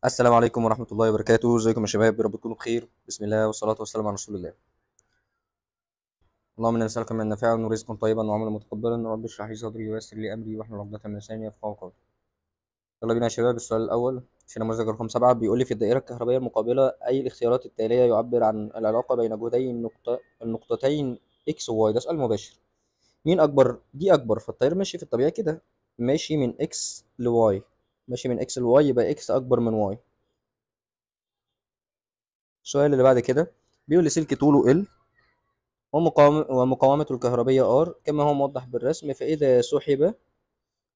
السلام عليكم ورحمة الله وبركاته، ازيكم يا شباب؟ يا رب تكونوا بخير. بسم الله والصلاة والسلام على رسول الله. اللهم انا نسألك من نافعا ورزقا طيبا وعملا متقبلا، رب اشرح لي صدري ويسر لي امري واحلل عقدة من لساني يفقهوا قولي. يلا بينا يا شباب. السؤال الأول في نموذج رقم 7 بيقول لي: في الدائرة الكهربائية المقابلة أي الاختيارات التالية يعبر عن العلاقة بين جهدي النقطتين إكس وواي؟ ده سؤال مباشر. مين أكبر؟ دي أكبر، فالتيار ماشي في الطبيعي كده، ماشي من إكس لواي. ماشي من إكس لواي يبقى إكس أكبر من واي. السؤال اللي بعد كده بيقول لي: سلك طوله ال ومقاومته الكهربية R كما هو موضح بالرسم، فإذا سحب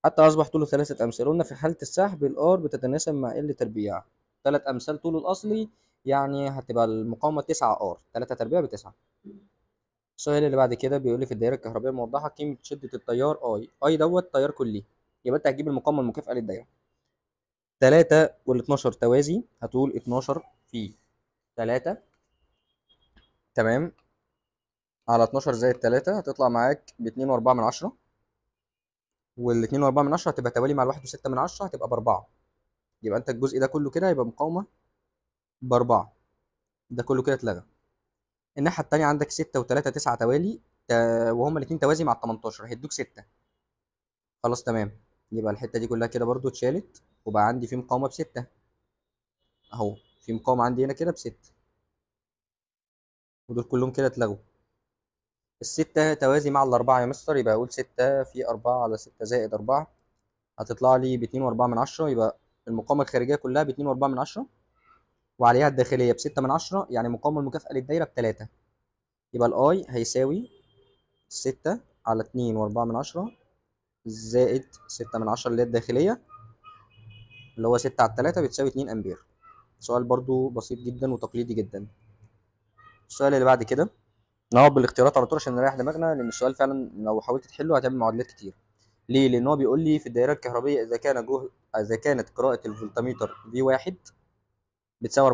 حتى أصبح طوله 3 أمثال. قلنا في حالة السحب الR بتتناسب مع L تربيع. 3 أمثال طوله الأصلي، يعني هتبقى المقاومة 9R، 3 تربيع ب9. السؤال اللي بعد كده بيقول لي: في الدائرة الكهربائية الموضحة قيمة شدة التيار I دوت تيار كلي. يبقى أنت هتجيب المقاومة المكافئة للدائرة. 3 وال12 توازي، هتقول 12 في 3، تمام، على 12 زائد 3 هتطلع معاك ب2.4، وال2.4 هتبقى توالي مع ال1.6 هتبقى ب4. يبقى انت الجزء ده كله كده يبقى مقاومة ب4. ده كله كده اتلغى. الناحية التانية عندك 6 و3 9 توالي، وهما الاتنين توازي مع ال18 هيدوك 6. خلاص تمام. يبقى الحتة دي كلها كده برضو اتشالت، وبقى عندي في مقاومة ب6 اهو. في مقاومة عندي هنا كده ب6، ودول كلهم كده اتلغوا. ال6 توازي مع ال4 يا مستر، يبقى اقول 6 في 4 على 6 زائد 4 هتطلع لي ب2.4. يبقى المقاومة الخارجية كلها ب2.4، وعليها الداخلية ب6، يعني المقاومة المكافئة للدايرة ب3. يبقى الأي هيساوي 6 على 2.4 زائد 6 اللي هي الداخلية، اللي هو 6 على 3 بتساوي 2 أمبير. سؤال برضو بسيط جدا وتقليدي جدا. السؤال اللي بعد كده نقعد بالاختيارات على طول عشان نريح دماغنا، لأن السؤال فعلا لو حاولت تحله هتعمل معادلات كتير. ليه؟ لأن هو بيقول لي: في الدائرة الكهربية إذا كانت قراءة الفولتميتر V1 بتساوي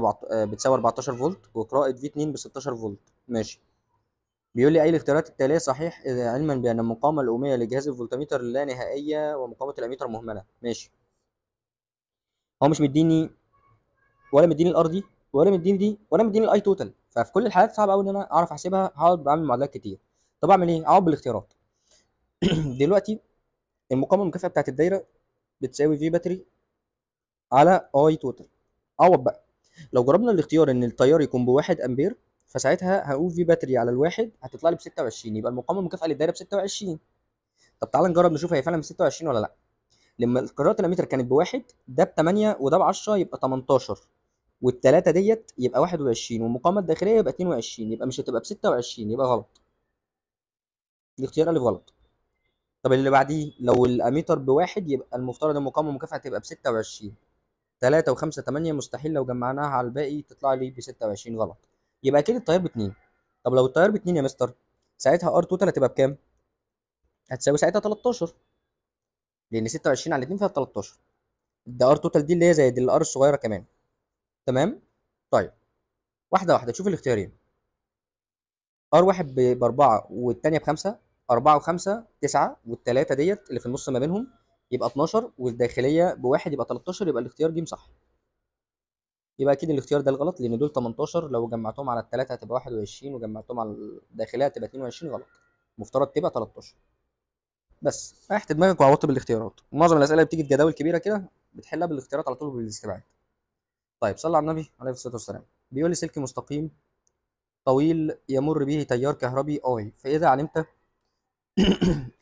14 فولت، وقراءة V2 ب 16 فولت. ماشي. بيقول لي: أي الاختيارات التالية صحيح إذا علما بأن المقاومة الأومية لجهاز الفولتميتر لا نهائية ومقاومة الأميتر مهملة؟ ماشي. هو مش مديني، ولا مديني الار دي، ولا مديني دي، ولا مديني الاي توتال، ففي كل الحالات صعب قوي ان انا اعرف احسبها. هقعد بعمل معادلات كتير. طب اعمل ايه؟ اقعد بالاختيارات. دلوقتي المقاومة المكافئة بتاعت الدايرة بتساوي في باتري على اي توتال. اعوض بقى. لو جربنا الاختيار ان التيار يكون بواحد امبير، فساعتها هقول في باتري على الواحد هتطلع لي ب 26، يبقى المقاومه المكافئه للدايره ب 26. طب تعال نجرب نشوف هي فعلا ب 26 ولا لا. لما قراءه الاميتر كانت بواحد، ده ب 8 وده ب 10 يبقى 18، والثلاثه ديت يبقى 21، والمقاومه الداخليه يبقى 22، يبقى مش هتبقى ب 26، يبقى غلط. الاختيار الف غلط. طب اللي بعديه لو الاميتر بواحد يبقى المفترض المقاومه المكافئه تبقى ب 26. 3 و5 8 مستحيل لو جمعناها على الباقي تطلع لي ب 26، غلط. يبقى اكيد التيار باتنين. طب لو التيار باتنين يا مستر، ساعتها ار توتال هتبقى بكام؟ هتساوي ساعتها 13، لان 26 على 2 فيها 13. ده ار توتال دي اللي هي زي الار الصغيره كمان. تمام. طيب، واحده واحده تشوف الاختيارين. ار واحد باربعه والثانيه بخمسه. 4 و5 9، والثلاثه ديت اللي في النص ما بينهم يبقى 12، والداخليه بواحد يبقى 13، يبقى الاختيار ج صح. يبقى اكيد الاختيار ده الغلط، لان دول 18 لو جمعتهم على الثلاثه هتبقى 21، وجمعتهم على الداخليه هتبقى 22، غلط. مفترض تبقى 13. بس ريحت دماغك وعوضت بالاختيارات. معظم الاسئله اللي بتيجي في جداول كبيره كده بتحلها بالاختيارات على طول بالاستبعاد. طيب صلى على النبي عليه الصلاه والسلام. بيقول لي: سلك مستقيم طويل يمر به تيار كهربي اي، فاذا علمت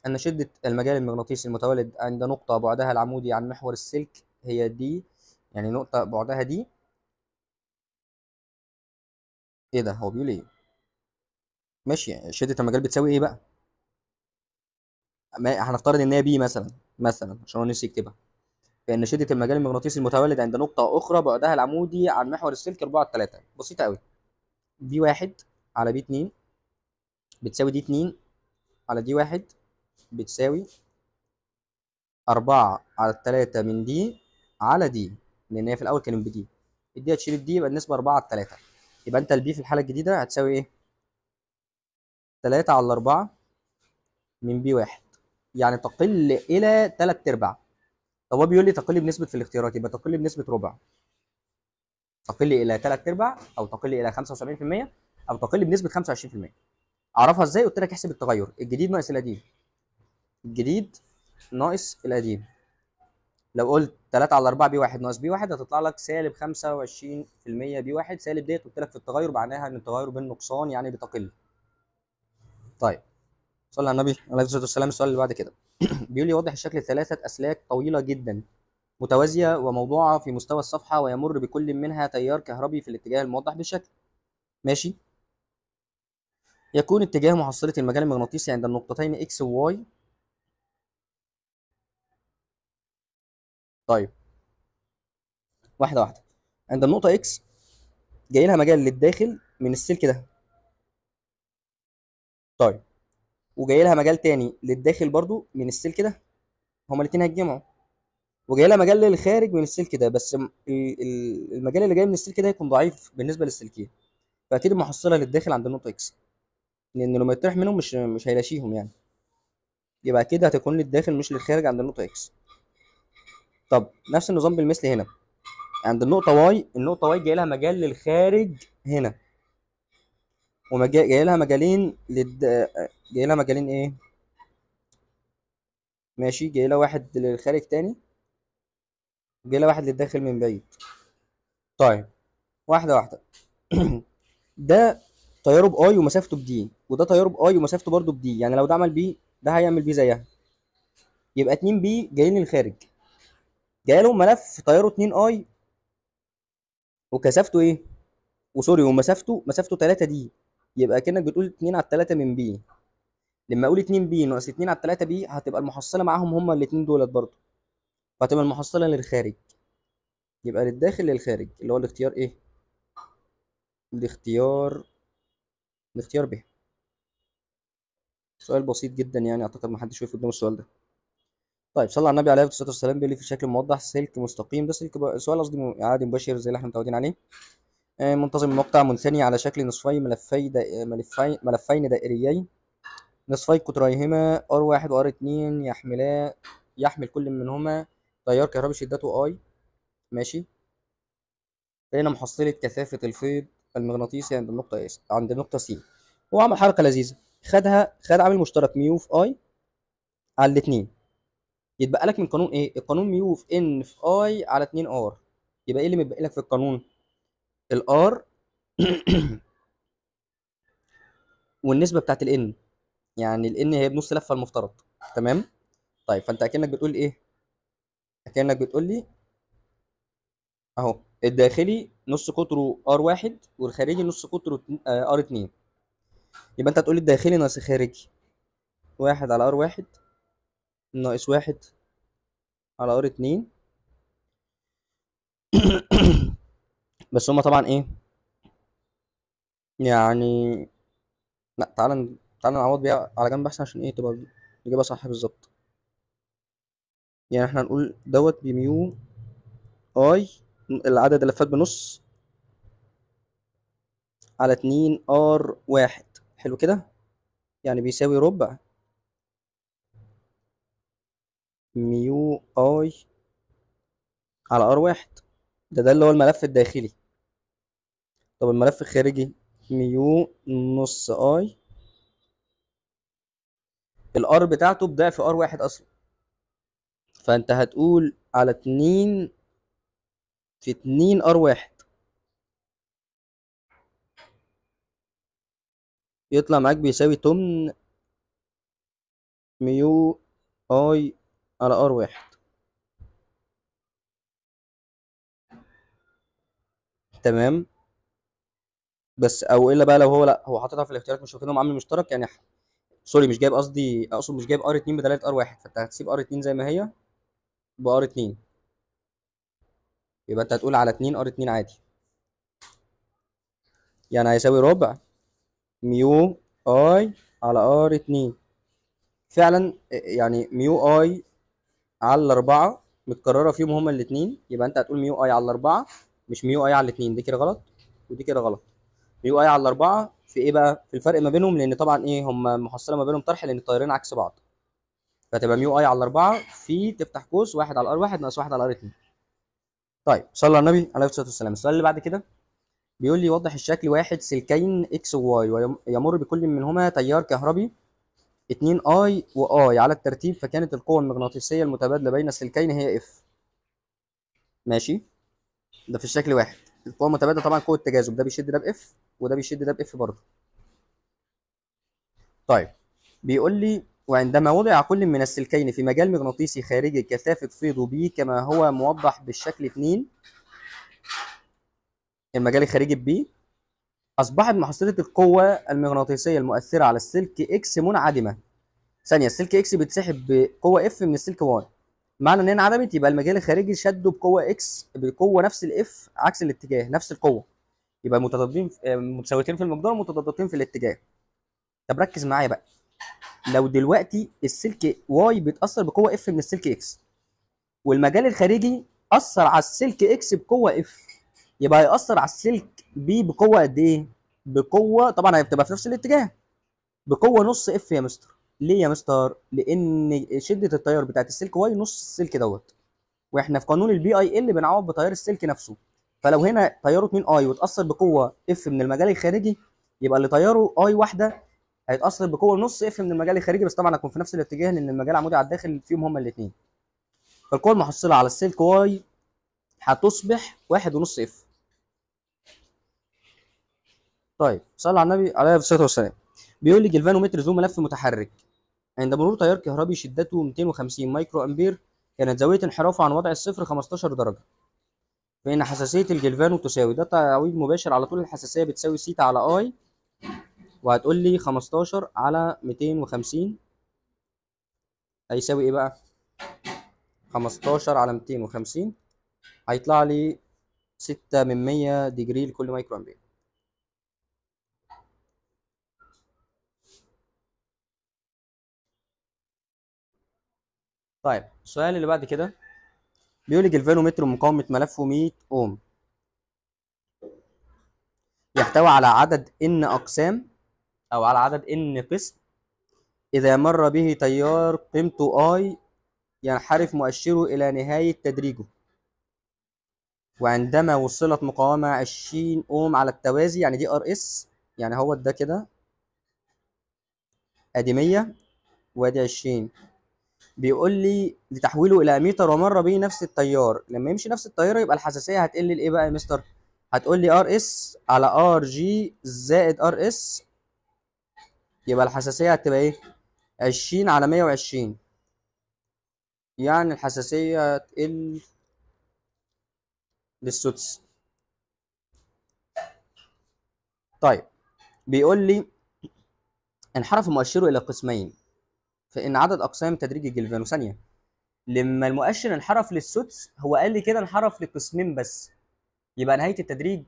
ان شده المجال المغناطيسي المتولد عند نقطه بعدها العمودي عن محور السلك هي دي، يعني نقطه بعدها دي. ايه ده؟ هو بيقول ايه؟ ماشي، شده المجال بتساوي ايه بقى؟ هنفترض ان هي بي مثلا عشان هو نسي يكتبها. فان شده المجال المغناطيسي المتولد عند نقطه اخرى بعدها العمودي عن محور السلك 4/3. بسيطه قوي. دي 1 على بي 2 بتساوي دي 2 على دي 1 بتساوي 4/3 من دي على دي، لان هي في الاول كانت بدي. الدي هتشيل الدي يبقى النسبه 4/3. يبقى انت البي في الحاله الجديده هتساوي ايه؟ 3/4 من بي 1، يعني تقل الى 3/4. طب هو بيقول لي تقل بنسبه في الاختيارات، يبقى تقل بنسبه ربع. تقل الى 3 ارباع او تقل الى 75% او تقل بنسبه 25%. اعرفها ازاي؟ قلت لك احسب التغير الجديد ناقص القديم. الجديد ناقص القديم. لو قلت 3 على 4 بي 1 ناقص بي 1 هتطلع لك سالب 25% بي 1. سالب ديت قلت لك في التغير معناها ان التغير بالنقصان يعني بتقل. طيب صلى على النبي عليه الصلاه والسلام. السؤال اللي بعد كده بيقول لي وضح الشكل 3 اسلاك طويله جدا متوازيه وموضوعه في مستوى الصفحه ويمر بكل منها تيار كهربي في الاتجاه الموضح بالشكل. ماشي. يكون اتجاه محصله المجال المغناطيسي عند النقطتين اكس وواي. طيب واحده واحده. عند النقطه اكس جاي لها مجال للداخل من السلك ده. طيب وجاي لها مجال تاني للداخل برضو من السلك ده. هما الاثنين هيتجمعوا. وجاي لها مجال للخارج من السلك ده، بس المجال اللي جاي من السلك ده هيكون ضعيف بالنسبه للسلكين. فاكيد المحصله للداخل عند النقطه اكس، لان لما يطرح منهم مش هيلاشيهم يعني. يبقى كده هتكون للداخل مش للخارج عند النقطه اكس. طب نفس النظام بالمثل هنا عند النقطه واي. النقطه واي جاي لها مجال للخارج هنا، جاي لها مجالين جاي لها مجالين ايه؟ ماشي. جاي لها واحد للخارج تاني، جاي لها واحد للداخل من بعيد. طيب واحده واحده. ده طياره باي ومسافته بدي، وده طياره باي ومسافته برضه بدي. يعني لو ده عمل بي ده هيعمل بي زيها. يبقى 2 بي جايين للخارج. جاي لهم ملف طياره 2 اي وكثافته ايه؟ وسوري مسافته 3 دي. يبقى كأنك بتقول 2 على 3 من بي. لما اقول 2 بي ناقص 2 على 3 بي هتبقى المحصله معاهم هما الاثنين دولت برضه. فهتبقى المحصله للخارج. يبقى للداخل للخارج اللي هو الاختيار ايه؟ الاختيار الاختيار ب. سؤال بسيط جدا يعني، اعتقد ما حدش وقف قدام السؤال ده. طيب صلى على النبي عليه الصلاه والسلام. بيقول لي في شكل موضح سلك مستقيم. ده سلك سؤال قصدي عادي مباشر زي اللي احنا متعودين عليه. منتظم المقطع منثني على شكل نصفي ملفين دائريين. نصفي قطريهما R1 و R2 يحمل كل منهما تيار كهربي شدته I. ماشي. لقينا محصلة كثافة الفيض المغناطيسي عند النقطة C. هو عمل حركة لذيذة. خد عامل مشترك ميو في I على الاتنين. يتبقى لك من قانون ايه؟ القانون ميو في N في I على 2 R. يبقى ايه اللي متبقي لك في القانون؟ الار والنسبة بتاعت الN. يعني الN هي بنص لفة المفترض. تمام. طيب فانت اكنك بتقول ايه؟ اكنك بتقول لي اهو الداخلي نص قطره R1 والخارجي نص قطره R2. يبقى انت هتقول لي الداخلي ناقص الخارجي 1 على R1 ناقص 1 على R2. بس هما طبعا ايه يعني. لا تعالى نعوض بيها على جنب احسن عشان ايه تبقى الاجابه صح بالظبط. يعني احنا هنقول دوت بميو اي العدد اللفات بنص على 2 R1. حلو كده. يعني بيساوي ربع ميو اي على R1. ده اللي هو الملف الداخلي. طب الملف الخارجي ميو نص اي. الار بتاعته بضعف R1 اصلا. فانت هتقول على 2 في 2 R1 يطلع معاك بيساوي تمن ميو اي على R1. تمام. بس او الا بقى لو هو لا هو حاططها في الاختيارات مش واخدهم عامل مشترك يعني. سوري مش جايب اقصد مش جايب R2 بدلاله R1. فانت هتسيب R2 زي ما هي ب R2. يبقى انت هتقول على 2 R2 عادي. يعني هيساوي ربع ميو اي على R2. فعلا يعني ميو اي على 4 متكرره فيهم هما الاثنين. يبقى انت هتقول ميو اي على 4 مش ميو اي على الاثنين. دي كده غلط ودي كده غلط. ميو اي على 4 في ايه بقى؟ في الفرق ما بينهم، لان طبعا ايه هما محصله ما بينهم طرح لان الطيارين عكس بعض. فتبقى ميو اي على 4 في تفتح قوس 1 على R1 ناقص 1 على R2. طيب صلى على النبي عليه الصلاه والسلام. السؤال اللي بعد كده بيقول لي وضح الشكل واحد سلكين اكس وواي ويمر بكل منهما تيار كهربي 2 اي واي على الترتيب، فكانت القوه المغناطيسيه المتبادله بين السلكين هي اف. ماشي، ده في الشكل واحد. القوه المتبادله طبعا قوه تجاذب، ده بيشد ده باف وده بيشد ده باف برضه. طيب بيقول لي وعندما وضع كل من السلكين في مجال مغناطيسي خارجي كثافه فيض بي كما هو موضح بالشكل 2، المجال الخارجي بي، اصبحت محصله القوه المغناطيسيه المؤثره على السلك اكس منعدمه. ثانيه، السلك اكس بيتسحب بقوه اف من السلك واي، معنى ان هي انعدمت يبقى المجال الخارجي شده بقوه اكس بقوه نفس الاف عكس الاتجاه، نفس القوه، يبقى متضادين متساويتين في المقدار متضادتين في الاتجاه. طب ركز معايا بقى، لو دلوقتي السلك واي بيتاثر بقوه اف من السلك اكس والمجال الخارجي اثر على السلك اكس بقوه اف، يبقى هيأثر على السلك بي بقوه قد ايه؟ بقوه طبعا هتبقى في نفس الاتجاه، بقوه نص اف يا مستر. ليه يا مستر؟ لان شده التيار بتاعت السلك واي نص السلك دوت، واحنا في قانون البي اي ال بنعوض بتيار السلك نفسه. فلو هنا تياره 2 اي واتاثر بقوه اف من المجال الخارجي، يبقى اللي تياره اي واحده هيتاثر بقوه نص اف من المجال الخارجي، بس طبعا هيكون في نفس الاتجاه لان المجال العمودي على الداخل فيهم هما الاثنين. فالقوه المحصله على السلك واي هتصبح 1.5 اف. طيب صلى على النبي عليه الصلاه والسلام. بيقول لي جلفانومتر ذو ملف متحرك عند مرور تيار كهربي شدته 250 مايكرو امبير كانت زاويه انحرافه عن وضع الصفر 15 درجه، فإن حساسية الجلفانو تساوي، ده تعويض مباشر على طول، الحساسية بتساوي سيتا على اي، وهتقول لي 15 على 250 هيساوي ايه بقى؟ 15 على 250 هيطلع لي 6 من 100 ديجري لكل مايكرو امبير. طيب السؤال اللي بعد كده بيقول لي جلفانومتر مقاومة ملفه 100 اوم يحتوي على عدد ان اقسام او على عدد ان قسم، اذا مر به تيار قيمته اي ينحرف مؤشره الى نهاية تدريجه، وعندما وصلت مقاومة 20 اوم على التوازي، يعني دي ار اس، يعني هو ده كده ادي 100 وادي 20، بيقول لي لتحويله الى اميتر ومر به نفس التيار، لما يمشي نفس التيار يبقى الحساسيه هتقل لايه بقى يا مستر؟ هتقول لي ار اس على ار جي زائد ار اس، يبقى الحساسيه هتبقى ايه؟ 20 على 120، يعني الحساسيه هتقل للسدس. طيب بيقول لي انحرف مؤشره الى قسمين، فان عدد اقسام تدريج الجلفانو، ثانيه، لما المؤشر انحرف للسدس هو قال لي كده انحرف لقسمين بس، يبقى نهايه التدريج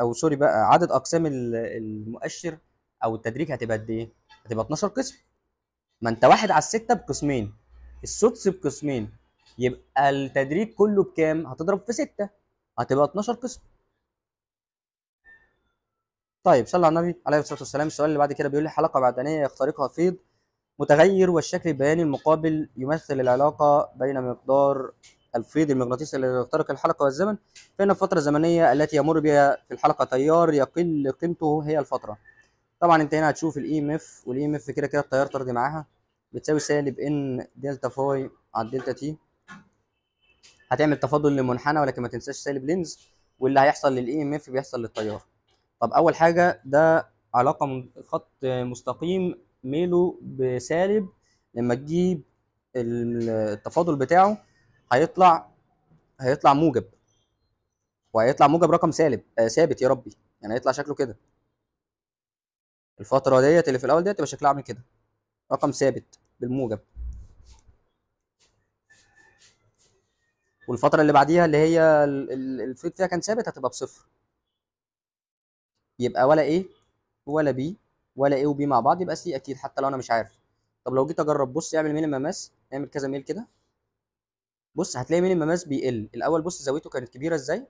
أو سوري بقى عدد اقسام المؤشر او التدريج هتبقى قد ايه؟ هتبقى 12 قسم. ما انت واحد على الستة بقسمين، السدس بقسمين، يبقى التدريج كله بكام؟ هتضرب في 6 هتبقى 12 قسم. طيب صلى على النبي عليه الصلاه والسلام. السؤال اللي بعد كده بيقول لي حلقه معدنيه يخترقها فيض متغير والشكل البياني المقابل يمثل العلاقة بين مقدار الفيض المغناطيسي الذي يخترق الحلقة والزمن، فإن الفترة الزمنية التي يمر بها في الحلقة تيار يقل قيمته هي الفترة. طبعا انت هنا هتشوف الاي ام اف، والاي ام اف كده كده التيار طردي معاها بتساوي سالب ان دلتا فاي على الدلتا تي، هتعمل تفاضل لمنحنى ولكن ما تنساش سالب لينز، واللي هيحصل للاي ام اف بيحصل للتيار. طب اول حاجه ده علاقه خط مستقيم ميله بسالب، لما تجيب التفاضل بتاعه هيطلع موجب، وهيطلع موجب رقم سالب ثابت يا ربي، يعني هيطلع شكله كده. الفتره ديت اللي في الاول ديت تبقى شكلها عامل كده، رقم ثابت بالموجب، والفتره اللي بعديها اللي هي الفيض فيها كان ثابت هتبقى بصفر، يبقى ولا ايه ولا بي، ولا ايه وبي مع بعض يبقى سي اكيد حتى لو انا مش عارف. طب لو جيت اجرب، بص اعمل مينيمم ماس، اعمل كذا ميل كده، بص هتلاقي مينيمم ماس بيقل الاول، بص زاويته كانت كبيره ازاي،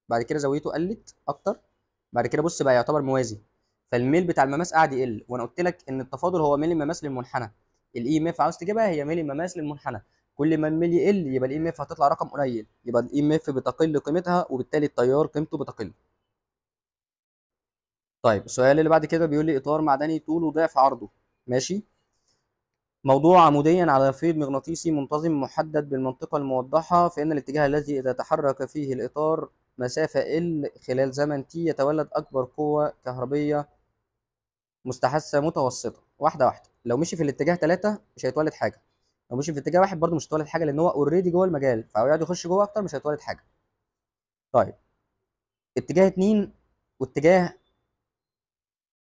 بعد كده زاويته قلت اكتر، بعد كده بص بقى يعتبر موازي، فالميل بتاع المماس قاعد يقل، وانا قلت لك ان التفاضل هو ميل مماس للمنحنى، الاي ام اف عاوز تجيبها هي ميل مماس للمنحنى، كل ما الميل يقل يبقى الاي ام اف هتطلع رقم قليل، يبقى الاي ام اف بتقل قيمتها وبالتالي التيار قيمته بتقل. طيب السؤال اللي بعد كده بيقول لي اطار معدني طوله ضعف عرضه. ماشي. موضوع عموديا على فيض مغناطيسي منتظم محدد بالمنطقة الموضحة، فإن الاتجاه الذي إذا تحرك فيه الإطار مسافة L خلال زمن T يتولد أكبر قوة كهربية مستحثة متوسطة. واحدة واحدة. لو مشي في الاتجاه 3 مش هيتولد حاجة، لو مشي في اتجاه واحد برضه مش هيتولد حاجة، لأن هو أوريدي جوه المجال، فهو يقعد يخش جوه أكتر مش هيتولد حاجة. طيب اتجاه 2 واتجاه،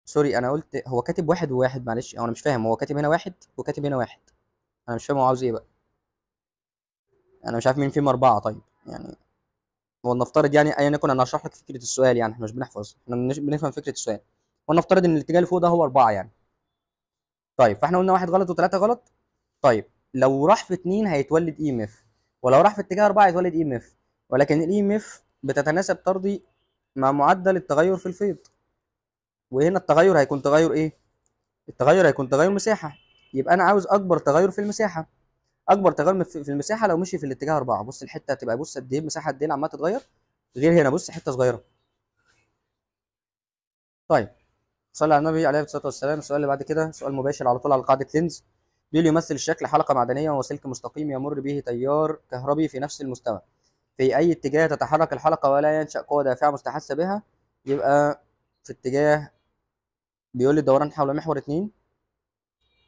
سوري أنا قلت هو كاتب واحد وواحد، معلش، أو أنا مش فاهم، هو كاتب هنا واحد وكاتب هنا واحد، أنا مش فاهم هو عاوز إيه بقى. أنا مش عارف مين فيهم أربعة. طيب يعني ولنفترض يعني ايا يكن، انا هشرح لك فكره السؤال، يعني احنا مش بنحفظ، احنا بنفهم فكره السؤال. ولنفترض ان الاتجاه اللي فوق ده هو 4 يعني. طيب فاحنا قلنا واحد غلط وثلاثه غلط. طيب لو راح في 2 هيتولد اي ام اف، ولو راح في اتجاه 4 هيتولد اي ام اف، ولكن الاي ام اف بتتناسب طردي مع معدل التغير في الفيض، وهنا التغير هيكون تغير ايه؟ التغير هيكون تغير مساحه، يبقى انا عاوز اكبر تغير في المساحه. اكبر تغير في المساحه لو مشي في الاتجاه 4، بص الحته هتبقى، بص قد ايه المساحه، قد ايه عماله تتغير، غير هنا بص حته صغيره. طيب صلى على النبي عليه الصلاه والسلام. السؤال اللي بعد كده سؤال مباشر على طول على قاعده لينز. بيقول يمثل الشكل حلقه معدنيه وسلك مستقيم يمر به تيار كهربي في نفس المستوى، في اي اتجاه تتحرك الحلقه ولا ينشا قوه دافعه مستحثه بها. يبقى في اتجاه، بيقول لي الدوران حول محور 2.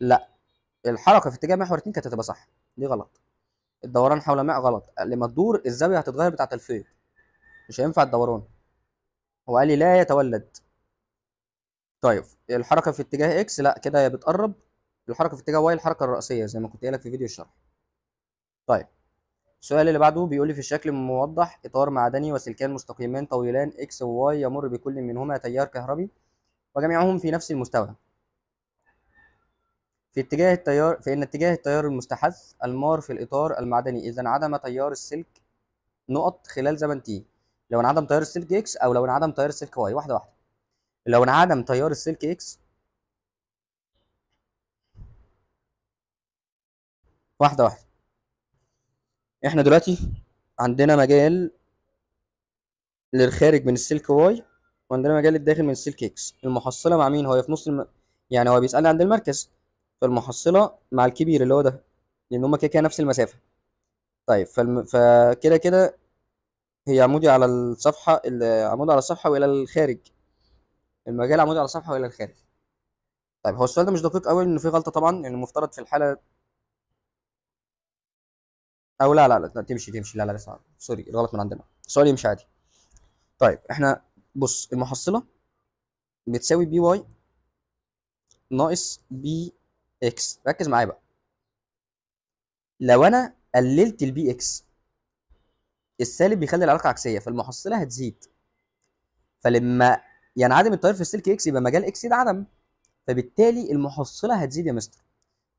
لا، الحركه في اتجاه محور 2 كانت هتبقى صح، دي غلط. الدوران حول غلط، لما تدور الزاويه هتتغير بتاعه الفيض، مش هينفع الدوران. هو قال لي لا يتولد. طيب الحركه في اتجاه اكس، لا كده هي بتقرب. الحركه في اتجاه واي الحركه الرئيسيه زي ما كنت قايل لك في فيديو الشرح. طيب السؤال اللي بعده بيقول لي في الشكل موضح اطار معدني وسلكان مستقيمان طويلان اكس وواي يمر بكل منهما تيار كهربي وجميعهم في نفس المستوى، في اتجاه التيار، فإن اتجاه التيار المستحث المار في الإطار المعدني إذا انعدم تيار السلك نقط خلال زمن تي. لو انعدم تيار السلك اكس او لو انعدم تيار السلك واي. واحده واحده. لو انعدم تيار السلك اكس، واحده واحده. احنا دلوقتي عندنا مجال للخارج من السلك واي، وعندنا مجال للداخل من السلك اكس. المحصله مع مين؟ هو في نص يعني هو بيسالني عند المركز، فالمحصله مع الكبير اللي هو ده، لان هما كده كده نفس المسافه. طيب فكده كده هي عمودي على الصفحه، عمودي على الصفحه والى الخارج، المجال عمودي على الصفحه والى الخارج. طيب هو السؤال ده مش دقيق قوي لانه فيه غلطه طبعا، لان المفترض في الحاله، او لا لا لا تمشي تمشي، لا لا صعب. سوري الغلط من عندنا، السؤال يمشي عادي. طيب احنا بص، المحصله بتساوي بي واي ناقص بي اكس. ركز معايا بقى، لو انا قللت البي اكس، السالب بيخلي العلاقه عكسيه فالمحصله هتزيد، فلما ينعدم التيار في السلك اكس يبقى مجال اكس ينعدم، فبالتالي المحصله هتزيد يا مستر.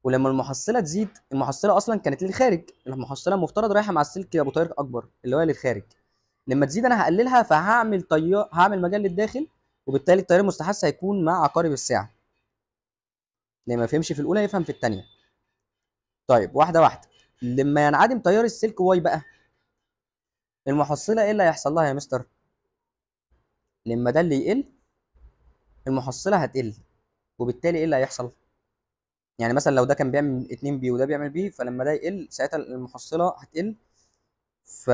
ولما المحصله تزيد، المحصله اصلا كانت للخارج، المحصله المفترض رايحه مع السلك ابو تيار اكبر اللي هو للخارج، لما تزيد انا هقللها فهعمل تيار، هعمل مجال للداخل، وبالتالي التيار المستحث هيكون مع عقارب الساعه. اللي ما فهمش في الاولى يفهم في الثانيه. طيب واحده واحده. لما ينعدم تيار السلك واي بقى، المحصله ايه اللي هيحصل لها يا مستر؟ لما ده اللي يقل المحصله هتقل، وبالتالي ايه اللي هيحصل؟ يعني مثلا لو ده كان بيعمل 2 بي وده بيعمل بي، فلما ده يقل ساعتها المحصله هتقل. ف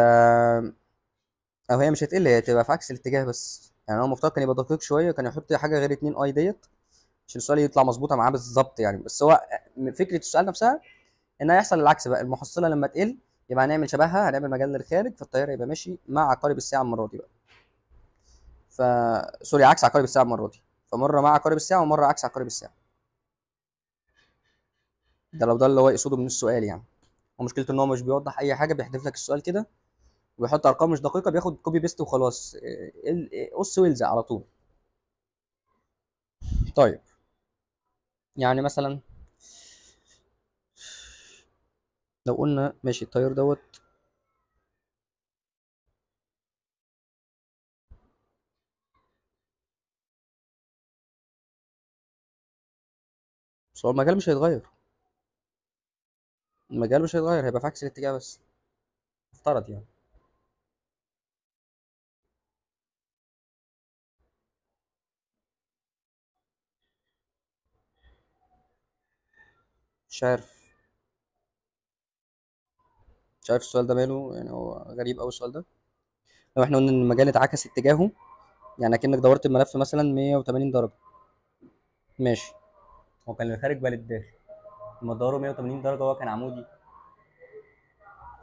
او هي مش هتقل، هي تبقى في عكس الاتجاه بس. يعني هو المفترض كان يبقى دقيق شويه، كان يحط حاجه غير 2 اي ديت عشان السؤال يطلع مظبوطه معاه بالظبط يعني. بس هو فكره السؤال نفسها ان هيحصل العكس بقى، المحصله لما تقل يبقى هنعمل شبهها، هنعمل مجال للخارج فالتيار هيبقى ماشي مع عقارب الساعه المره دي بقى. ف سوري عكس عقارب الساعه المره دي، فمره مع عقارب الساعه ومره عكس عقارب الساعه. ده لو ده اللي هو يقصده من السؤال يعني. ومشكلته ان هو مش بيوضح اي حاجه، بيحذف لك السؤال كده وبيحط ارقام مش دقيقه، بياخد كوبي بيست وخلاص، قص ويلزق على طول. طيب يعني مثلا لو قلنا ماشي التيار دوت، بس هو المجال مش هيتغير، المجال مش هيتغير، هيبقى في عكس الاتجاه بس، افترض يعني. مش عارف، مش عارف السؤال ده ماله يعني، هو غريب أوي السؤال ده. لو احنا قلنا ان المجال اتعكس اتجاهه، يعني اكنك دورت الملف مثلا 180 درجة. ماشي. هو كان الخارج بقى للداخل، لما دوره 180 درجة هو كان عمودي،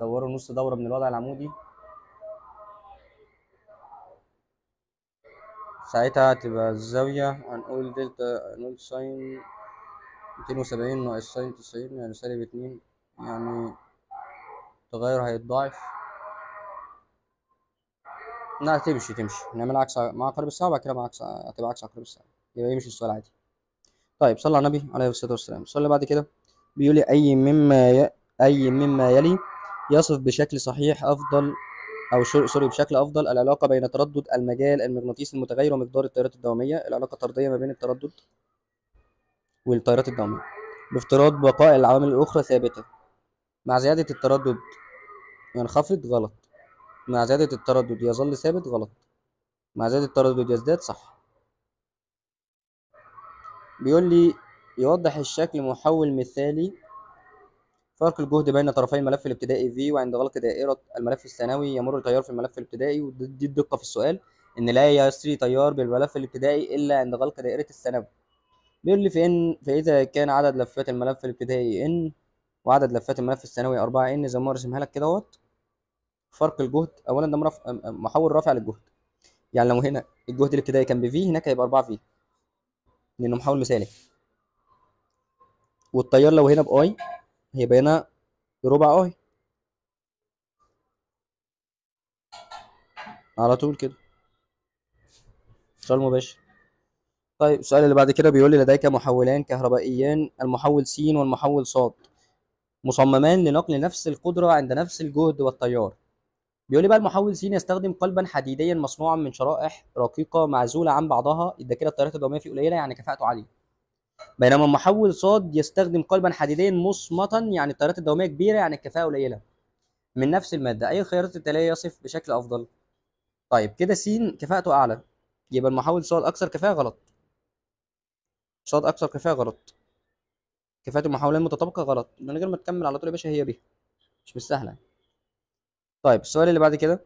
دوره نص دورة من الوضع العمودي، ساعتها هتبقى الزاوية، هنقول دلتا، هنقول ساين 270 ناقص ساين 90 يعني -2، يعني التغير هيتضاعف. لا تمشي نعمل عكس مع عقارب الساعة، وبعد كده مع عكس، هتبقى عكس عقارب الساعة، يبقى يمشي السؤال عادي. طيب صلى على النبي عليه الصلاة والسلام. السؤال اللي بعد كده بيقول لي أي مما يلي يصف بشكل صحيح أفضل، أو سوري بشكل أفضل العلاقة بين تردد المجال المغناطيسي المتغير ومقدار التيارات الدوامية، العلاقة الطردية ما بين التردد والتيارات الدوامية، بافتراض بقاء العوامل الأخرى ثابتة. مع زيادة التردد ينخفض، غلط. مع زيادة التردد يظل ثابت، غلط. مع زيادة التردد يزداد، صح. بيقول لي يوضح الشكل محول مثالي فرق الجهد بين طرفي الملف الابتدائي V، وعند غلق دائرة الملف الثانوي يمر تيار في الملف الابتدائي، ودي الدقة في السؤال، إن لا يسري تيار بالملف الابتدائي إلا عند غلق دائرة الثانوي. بيقول لي فإذا كان عدد لفات الملف الابتدائي N، وعدد لفات الملف الثانوي 4N، زي ما ارسمها لك كده اهوت. فرق الجهد أولا ده محول رافع للجهد، يعني لو هنا الجهد الابتدائي كان بV، هناك هيبقى 4V، لأنه محول مثالي. والتيار لو هنا بI، هيبقى هنا بربع I، على طول كده، سؤال مباشر. طيب السؤال اللي بعد كده بيقول لي لديك محولان كهربائيان، المحول س والمحول ص، مصممان لنقل نفس القدرة عند نفس الجهد والتيار. بيقول لي بقى المحول س يستخدم قلبا حديديا مصنوعا من شرائح رقيقة معزولة عن بعضها، يبقى كده التيارات الدوامية فيه قليلة، يعني كفاءته عالية. بينما المحول ص يستخدم قلبا حديديا مصمتا، يعني التيارات الدوامية كبيرة، يعني الكفاءة قليلة، من نفس المادة. أي الخيارات التالية يصف بشكل أفضل؟ طيب كده س كفاءته أعلى، يبقى المحول ص أكثر كفاءة، غلط. ص أكثر كفاءة، غلط. كفاءة المحاولين متطابقة، غلط. من غير ما تكمل على طول يا باشا، هي بيها مش سهلة. طيب السؤال اللي بعد كده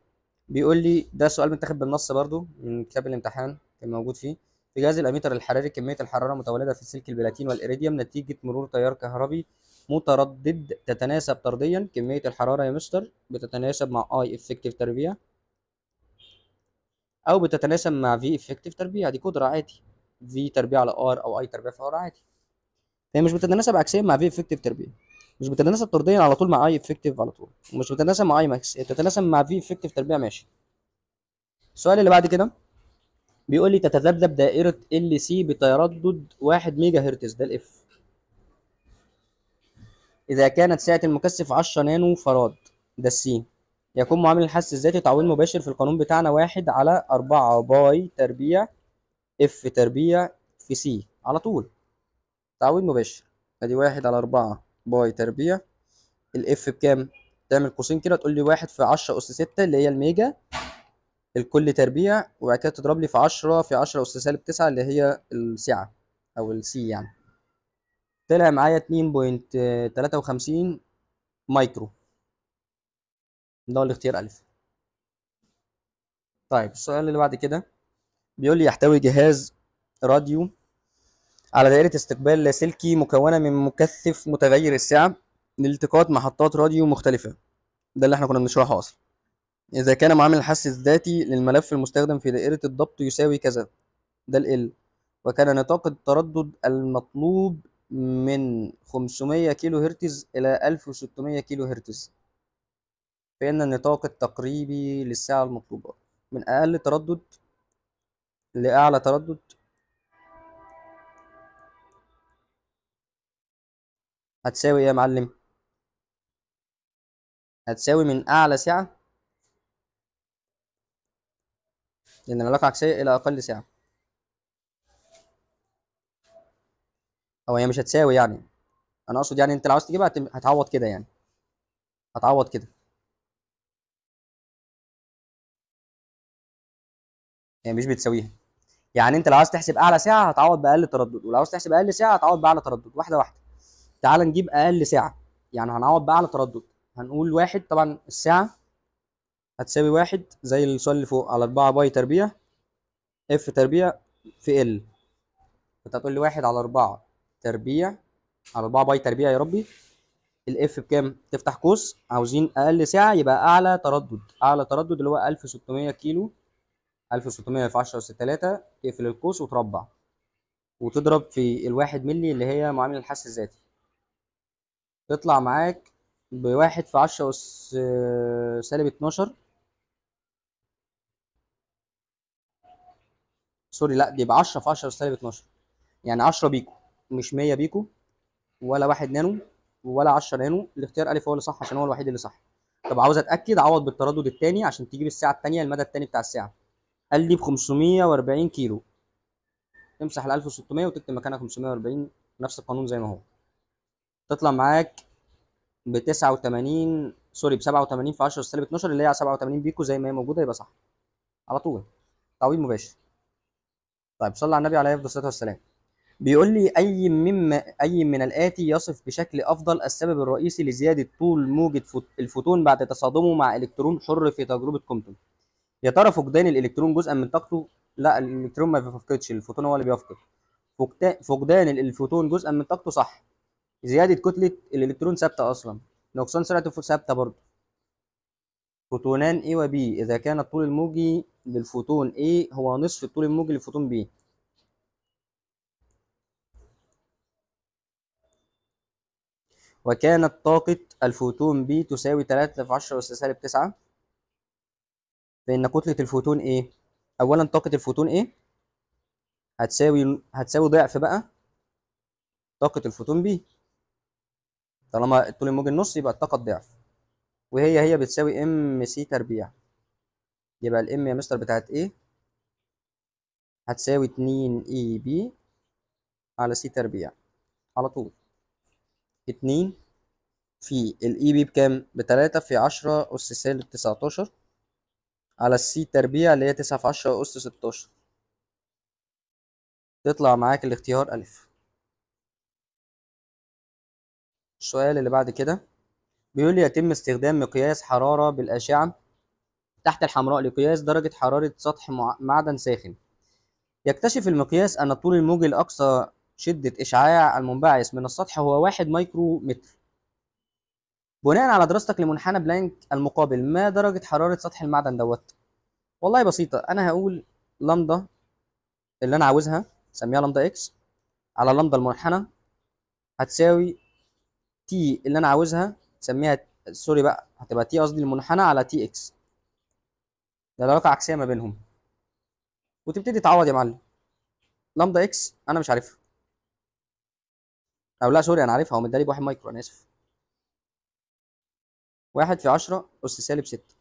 بيقول لي، ده سؤال متاخد بالنص برضو من كتاب الامتحان، كان موجود فيه: في جهاز الاميتر الحراري كمية الحرارة متولدة في سلك البلاتين والإيريديوم نتيجة مرور تيار كهربي متردد تتناسب طرديا. كمية الحرارة يا مستر بتتناسب مع اي افكتيف تربيع، او بتتناسب مع في افكتيف تربيع، دي قدرة عادي، في تربيع على ار او اي تربيع في ار عادي. هي مش بتتناسب عكسيا مع في افكتيف تربيع، مش بتتناسب طرديا على طول مع اي افكتيف على طول، ومش بتتناسب مع اي ماكس، هي بتتناسب مع في افكتيف تربيع، ماشي. السؤال اللي بعد كده بيقول لي تتذبذب دائرة ال سي بتردد 1 ميجا هرتز، ده الاف، إذا كانت سعة المكثف 10 نانو فراد، ده السي. يكون معامل الحث الذاتي تعويض مباشر في القانون بتاعنا 1/4 باي تربيع اف تربيع في سي، على طول تعويض مباشر. ادي 1/4 باي تربيع الاف بكام؟ تعمل قوسين كده تقول لي 1/10 أس 6 اللي هي الميجا الكل تربيع، وبعد كده تضرب لي في 10 في 10 أس -9 اللي هي السعة أو السي يعني. طلع معايا 2.53 مايكرو، ده هو الاختيار ألف. طيب السؤال اللي بعد كده بيقول لي يحتوي جهاز راديو على دائرة استقبال لاسلكي مكونة من مكثف متغير السعة لالتقاط محطات راديو مختلفة، ده اللي احنا كنا بنشرحه أصلا. إذا كان معامل الحث الذاتي للملف المستخدم في دائرة الضبط يساوي كذا، ده ال، وكان نطاق التردد المطلوب من 500 كيلو هرتز إلى 1600 كيلو هرتز، فإن النطاق التقريبي للساعة المطلوبة من أقل تردد لأعلى تردد هتساوي إيه يا معلم؟ هتساوي من أعلى سعة، لأن العلاقة عكسية، إلى أقل سعة. أو هي مش هتساوي يعني، أنا أقصد يعني أنت لو عاوز تجيبها هتعوض كده يعني. هتعوض كده، يعني مش بتساويها. يعني انت لو عاوز تحسب اعلى سعه هتعوض باقل تردد، ولو عاوز تحسب اقل سعه هتعوض باعلى تردد، واحده واحده. تعال نجيب اقل سعه، يعني هنعوض باعلى تردد. هنقول واحد، طبعا السعه هتساوي واحد زي السؤال اللي فوق على 4 باي تربيع اف تربيع في ال. انت هتقول لي واحد على 4 تربيع على 4 باي تربيع يا ربي. الاف بكام؟ تفتح قوس، عاوزين اقل سعه يبقى اعلى تردد، اعلى تردد اللي هو 1600 كيلو، 1600 في 10 اس 3، تقفل القوس وتربع وتضرب في الواحد ملي اللي هي معامل الحس الذاتي، تطلع معاك بواحد في 10 اس سالب 12. سوري لا، دي ب 10 في 10 اس سالب 12، يعني 10 بيكو، مش 100 بيكو ولا 1 نانو ولا 10 نانو. الاختيار الف هو اللي صح عشان هو الوحيد اللي صح. طب عاوز اتاكد، عوض بالتردد الثاني عشان تجيب الساعه الثانيه، المدى الثاني بتاع الساعه. قال لي ب 540 كيلو، تمسح ال 1600 وتكتب مكانها 540، نفس القانون زي ما هو. تطلع معاك ب 89، سوري ب 87 في 10 سالب 12 اللي هي 87 بيكو زي ما هي موجوده، يبقى صح على طول، تعويض مباشر. طيب صلى على النبي عليه افضل الصلاه والسلام. بيقول لي اي من الاتي يصف بشكل افضل السبب الرئيسي لزياده طول موجة الفوتون بعد تصادمه مع الكترون حر في تجربه كومبتون. يا ترى فقدان الالكترون جزءا من طاقته؟ لا، الالكترون ما بيفقدش، الفوتون هو اللي بيفقد. فقدان الفوتون جزءا من طاقته صح. زياده كتله الالكترون ثابته اصلا. نقصان سرعه ثابته برضه. فوتونان A و B إذا كان الطول الموجي للفوتون A هو نصف الطول الموجي للفوتون B. وكانت طاقة الفوتون B تساوي 3 في 10 أس سالب 9، فإن كتلة الفوتون A، أولا طاقة الفوتون A هتساوي ضعف بقى طاقة الفوتون B، طالما الطول الموجي النص يبقى الطاقة الضعف، وهي بتساوي ام سي تربيع. يبقى الام يا مستر بتاعت A هتساوي 2 اي بي على سي تربيع على طول. 2 في الاي بي بكام؟ ب3 في 10 أس سالب 19 على السي تربيع اللي هي 9 في 10 أس 16. تطلع معاك الاختيار ألف. السؤال اللي بعد كده بيقول لي يتم استخدام مقياس حرارة بالأشعة تحت الحمراء لقياس درجة حرارة سطح معدن ساخن. يكتشف المقياس أن الطول الموجي الأقصى شدة إشعاع المنبعث من السطح هو 1 مايكرو متر. بناء على دراستك لمنحنى بلانك المقابل، ما درجة حرارة سطح المعدن دوت؟ والله بسيطة، أنا هقول لامدا اللي أنا عاوزها سميها لامدا إكس على لامدا المنحنى هتساوي تي اللي أنا عاوزها سميها، سوري بقى هتبقى تي قصدي المنحنى على تي إكس، ده علاقة عكسية ما بينهم، وتبتدي تعوض يا معلم. لامدا إكس أنا مش عارفها، أو لا سوري أنا عارفها، هو مدالي بواحد مايكرو، أنا آسف. 1 في 10 أس سالب 6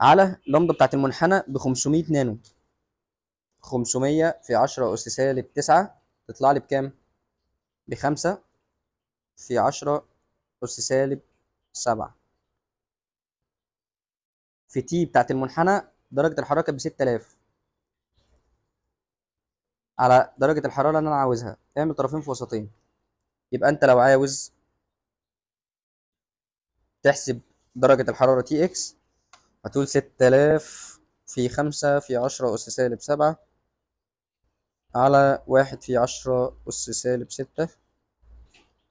على لامدا بتاعت المنحنى ب 500 نانو. 500 في 10 أس سالب 9 تطلع لي بكام؟ ب5 في 10 أس سالب 7. في تي بتاعت المنحنى درجة الحرارة كانت ب 6000 على درجة الحرارة اللي أنا عاوزها، اعمل طرفين في وسطين. يبقى أنت لو عاوز تحسب درجة الحرارة تي إكس هتقول 6000 في 5 في 10 أس سالب 7 على 1 في 10 أس سالب 6،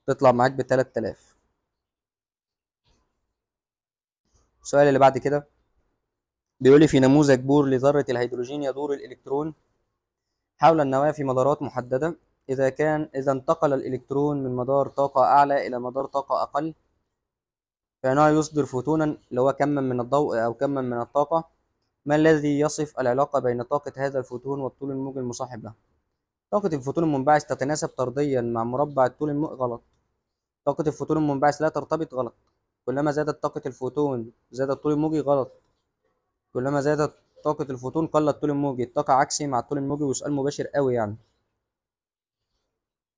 تطلع معاك ب3000. السؤال اللي بعد كده بيقول لي في نموذج بور لذرة الهيدروجين يدور الإلكترون حول النواة في مدارات محددة. إذا انتقل الإلكترون من مدار طاقة أعلى إلى مدار طاقة أقل فإنه يصدر فوتونا اللي هو كما من الضوء أو كما من الطاقة. ما الذي يصف العلاقة بين طاقة هذا الفوتون والطول الموجي المصاحب له؟ طاقة الفوتون المنبعث تتناسب طرديا مع مربع الطول غلط. طاقة الفوتون المنبعث لا ترتبط غلط. كلما زادت طاقة الفوتون زاد الطول الموجي غلط. كلما زادت طاقة الفوتون قل الطول الموجي. الطاقة عكسي مع الطول الموجي، وسؤال مباشر قوي يعني.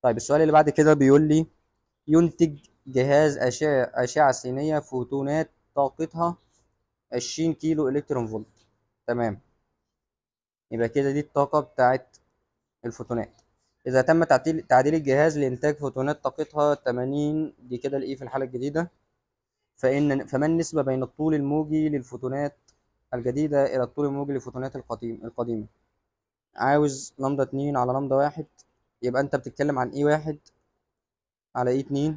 طيب السؤال اللي بعد كده بيقول لي ينتج جهاز أشعة سينية فوتونات طاقتها 20 كيلو إلكترون فولت. تمام، يبقى كده دي الطاقة بتاعت الفوتونات. إذا تم تعديل الجهاز لإنتاج فوتونات طاقتها 80، دي كده الإيه في الحالة الجديدة، فما النسبة بين الطول الموجي للفوتونات الجديدة إلى الطول الموجي للفوتونات القديمة؟ عاوز لمدة 2 على لمدة 1، يبقى أنت بتتكلم عن إيه 1 على إيه 2،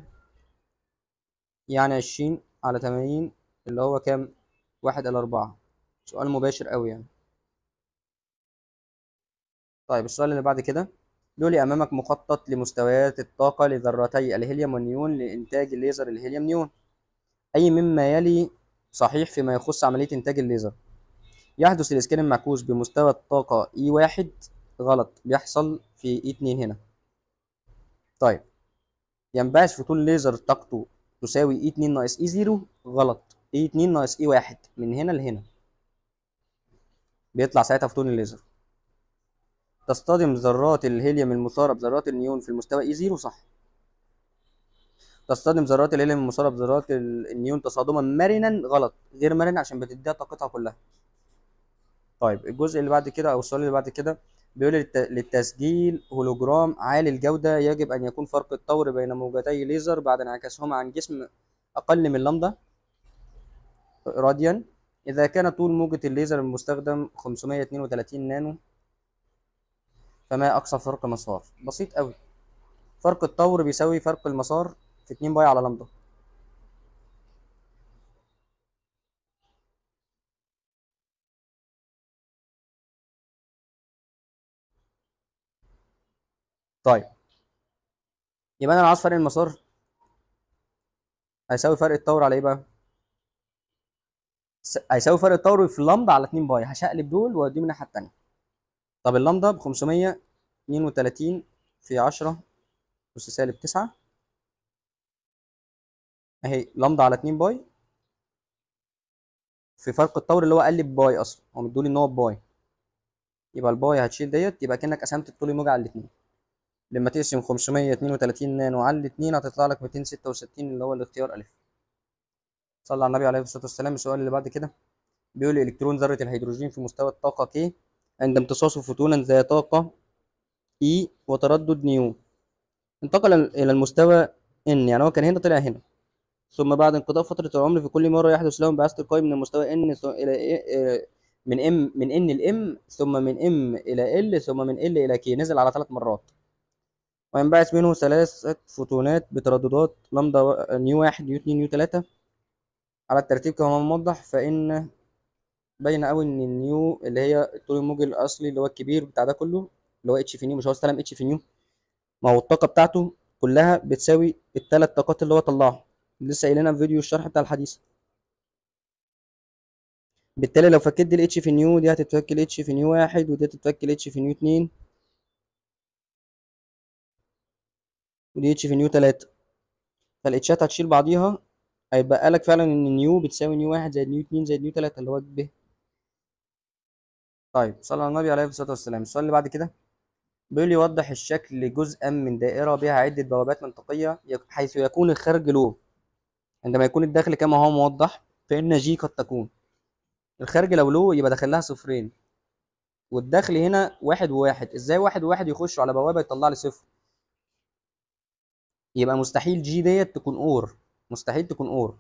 يعني 20 على 80 اللي هو كام؟ 1/4. سؤال مباشر أوي يعني. طيب السؤال اللي بعد كده بيقول لي أمامك مخطط لمستويات الطاقة لذرتي الهيليوم والنيون لإنتاج الليزر الهيليوم نيون. أي مما يلي صحيح فيما يخص عملية إنتاج الليزر؟ يحدث الإسكان المعكوس بمستوى الطاقة E1. غلط، بيحصل في E2 هنا. طيب ينبعث فوتون ليزر طاقته تساوي E2 ناقص E0. غلط، E2 ناقص E1 من هنا لهنا، بيطلع ساعتها فوتون الليزر. تصطدم ذرات الهيليوم المثارة بذرات النيون في المستوى E0. صح. تصطدم ذرات الهيليوم المثارة بذرات النيون تصادما مرنا. غلط، غير مرن عشان بتديها طاقتها كلها. طيب الجزء اللي بعد كده او السؤال اللي بعد كده بيقول للتسجيل هولوجرام عالي الجودة يجب ان يكون فرق الطور بين موجتي ليزر بعد انعكاسهما عن جسم اقل من لمدة راديان. اذا كان طول موجة الليزر المستخدم 532 نانو، فما اقصى فرق مسار؟ بسيط قوي، فرق الطور بيساوي فرق المسار في 2 باي على لمدة. طيب يبقى انا لو عاوز فرق المسار هيساوي فرق الطور على ايه بقى؟ هيساوي فرق الطور في اللمدة على 2 باي، هشقلب دول واوديهم الناحية التانية. طب اللمدة ب 532 في 10 أس سالب 9، أهي لمدة على 2 باي في فرق الطور اللي هو قلب باي، أصلا هو مدولي إن هو باي، يبقى الباي هتشيل ديت، يبقى كأنك قسمت الطول الموجي على الاتنين. لما تقسم 532 نانو على الاتنين هتطلع لك 266 اللي هو الاختيار ألف. صلى على النبي عليه الصلاة والسلام. السؤال اللي بعد كده بيقول إلكترون ذرة الهيدروجين في مستوى الطاقة K عند امتصاصه فوتونا ذات طاقة E وتردد نيو انتقل إلى المستوى N، يعني هو كان هنا طلع هنا، ثم بعد انقضاء فترة العمر في كل مرة يحدث له انبعاث تلقائي من المستوى N إلى من N ل M، ثم من M إلى L، ثم من L إلى K، نزل على 3 مرات، وينبعث منه 3 فوتونات بترددات لمدة نيو 1 نيو 2 نيو 3 على الترتيب كما موضح. فإن باين قوي إن النيو اللي هي الطول الموجي الأصلي اللي هو الكبير بتاع ده كله اللي هو اتش في نيو، مش هو استلم اتش في نيو؟ ما هو الطاقة بتاعته كلها بتساوي ال3 طاقات اللي هو طلعها، لسه قايلينها في فيديو الشرح بتاع الحديث. بالتالي لو فكيت دي الاتش في نيو، دي هتتفك الاتش في نيو 1، ودي هتتفك الاتش في نيو 2، ودي اتش في نيو 3، فالاتشات هتشيل بعضيها، هيبقى لك فعلا ان نيو بتساوي نيو 1 زائد نيو 2 زائد نيو 3 اللي هو ب. طيب صلى على النبي عليه الصلاة والسلام. السؤال اللي بعد كده بيقول لي وضح الشكل جزءا من دائرة بها عدة بوابات منطقية حيث يكون الخارج له عندما يكون الداخل كما هو موضح، فإن جي قد تكون الخارج لو له يبقى داخل لها صفرين، والداخل هنا 1 و1. ازاي 1 و1 يخشوا على بوابة يطلع لي صفر؟ يبقى مستحيل جي ديت تكون اور، مستحيل تكون اور.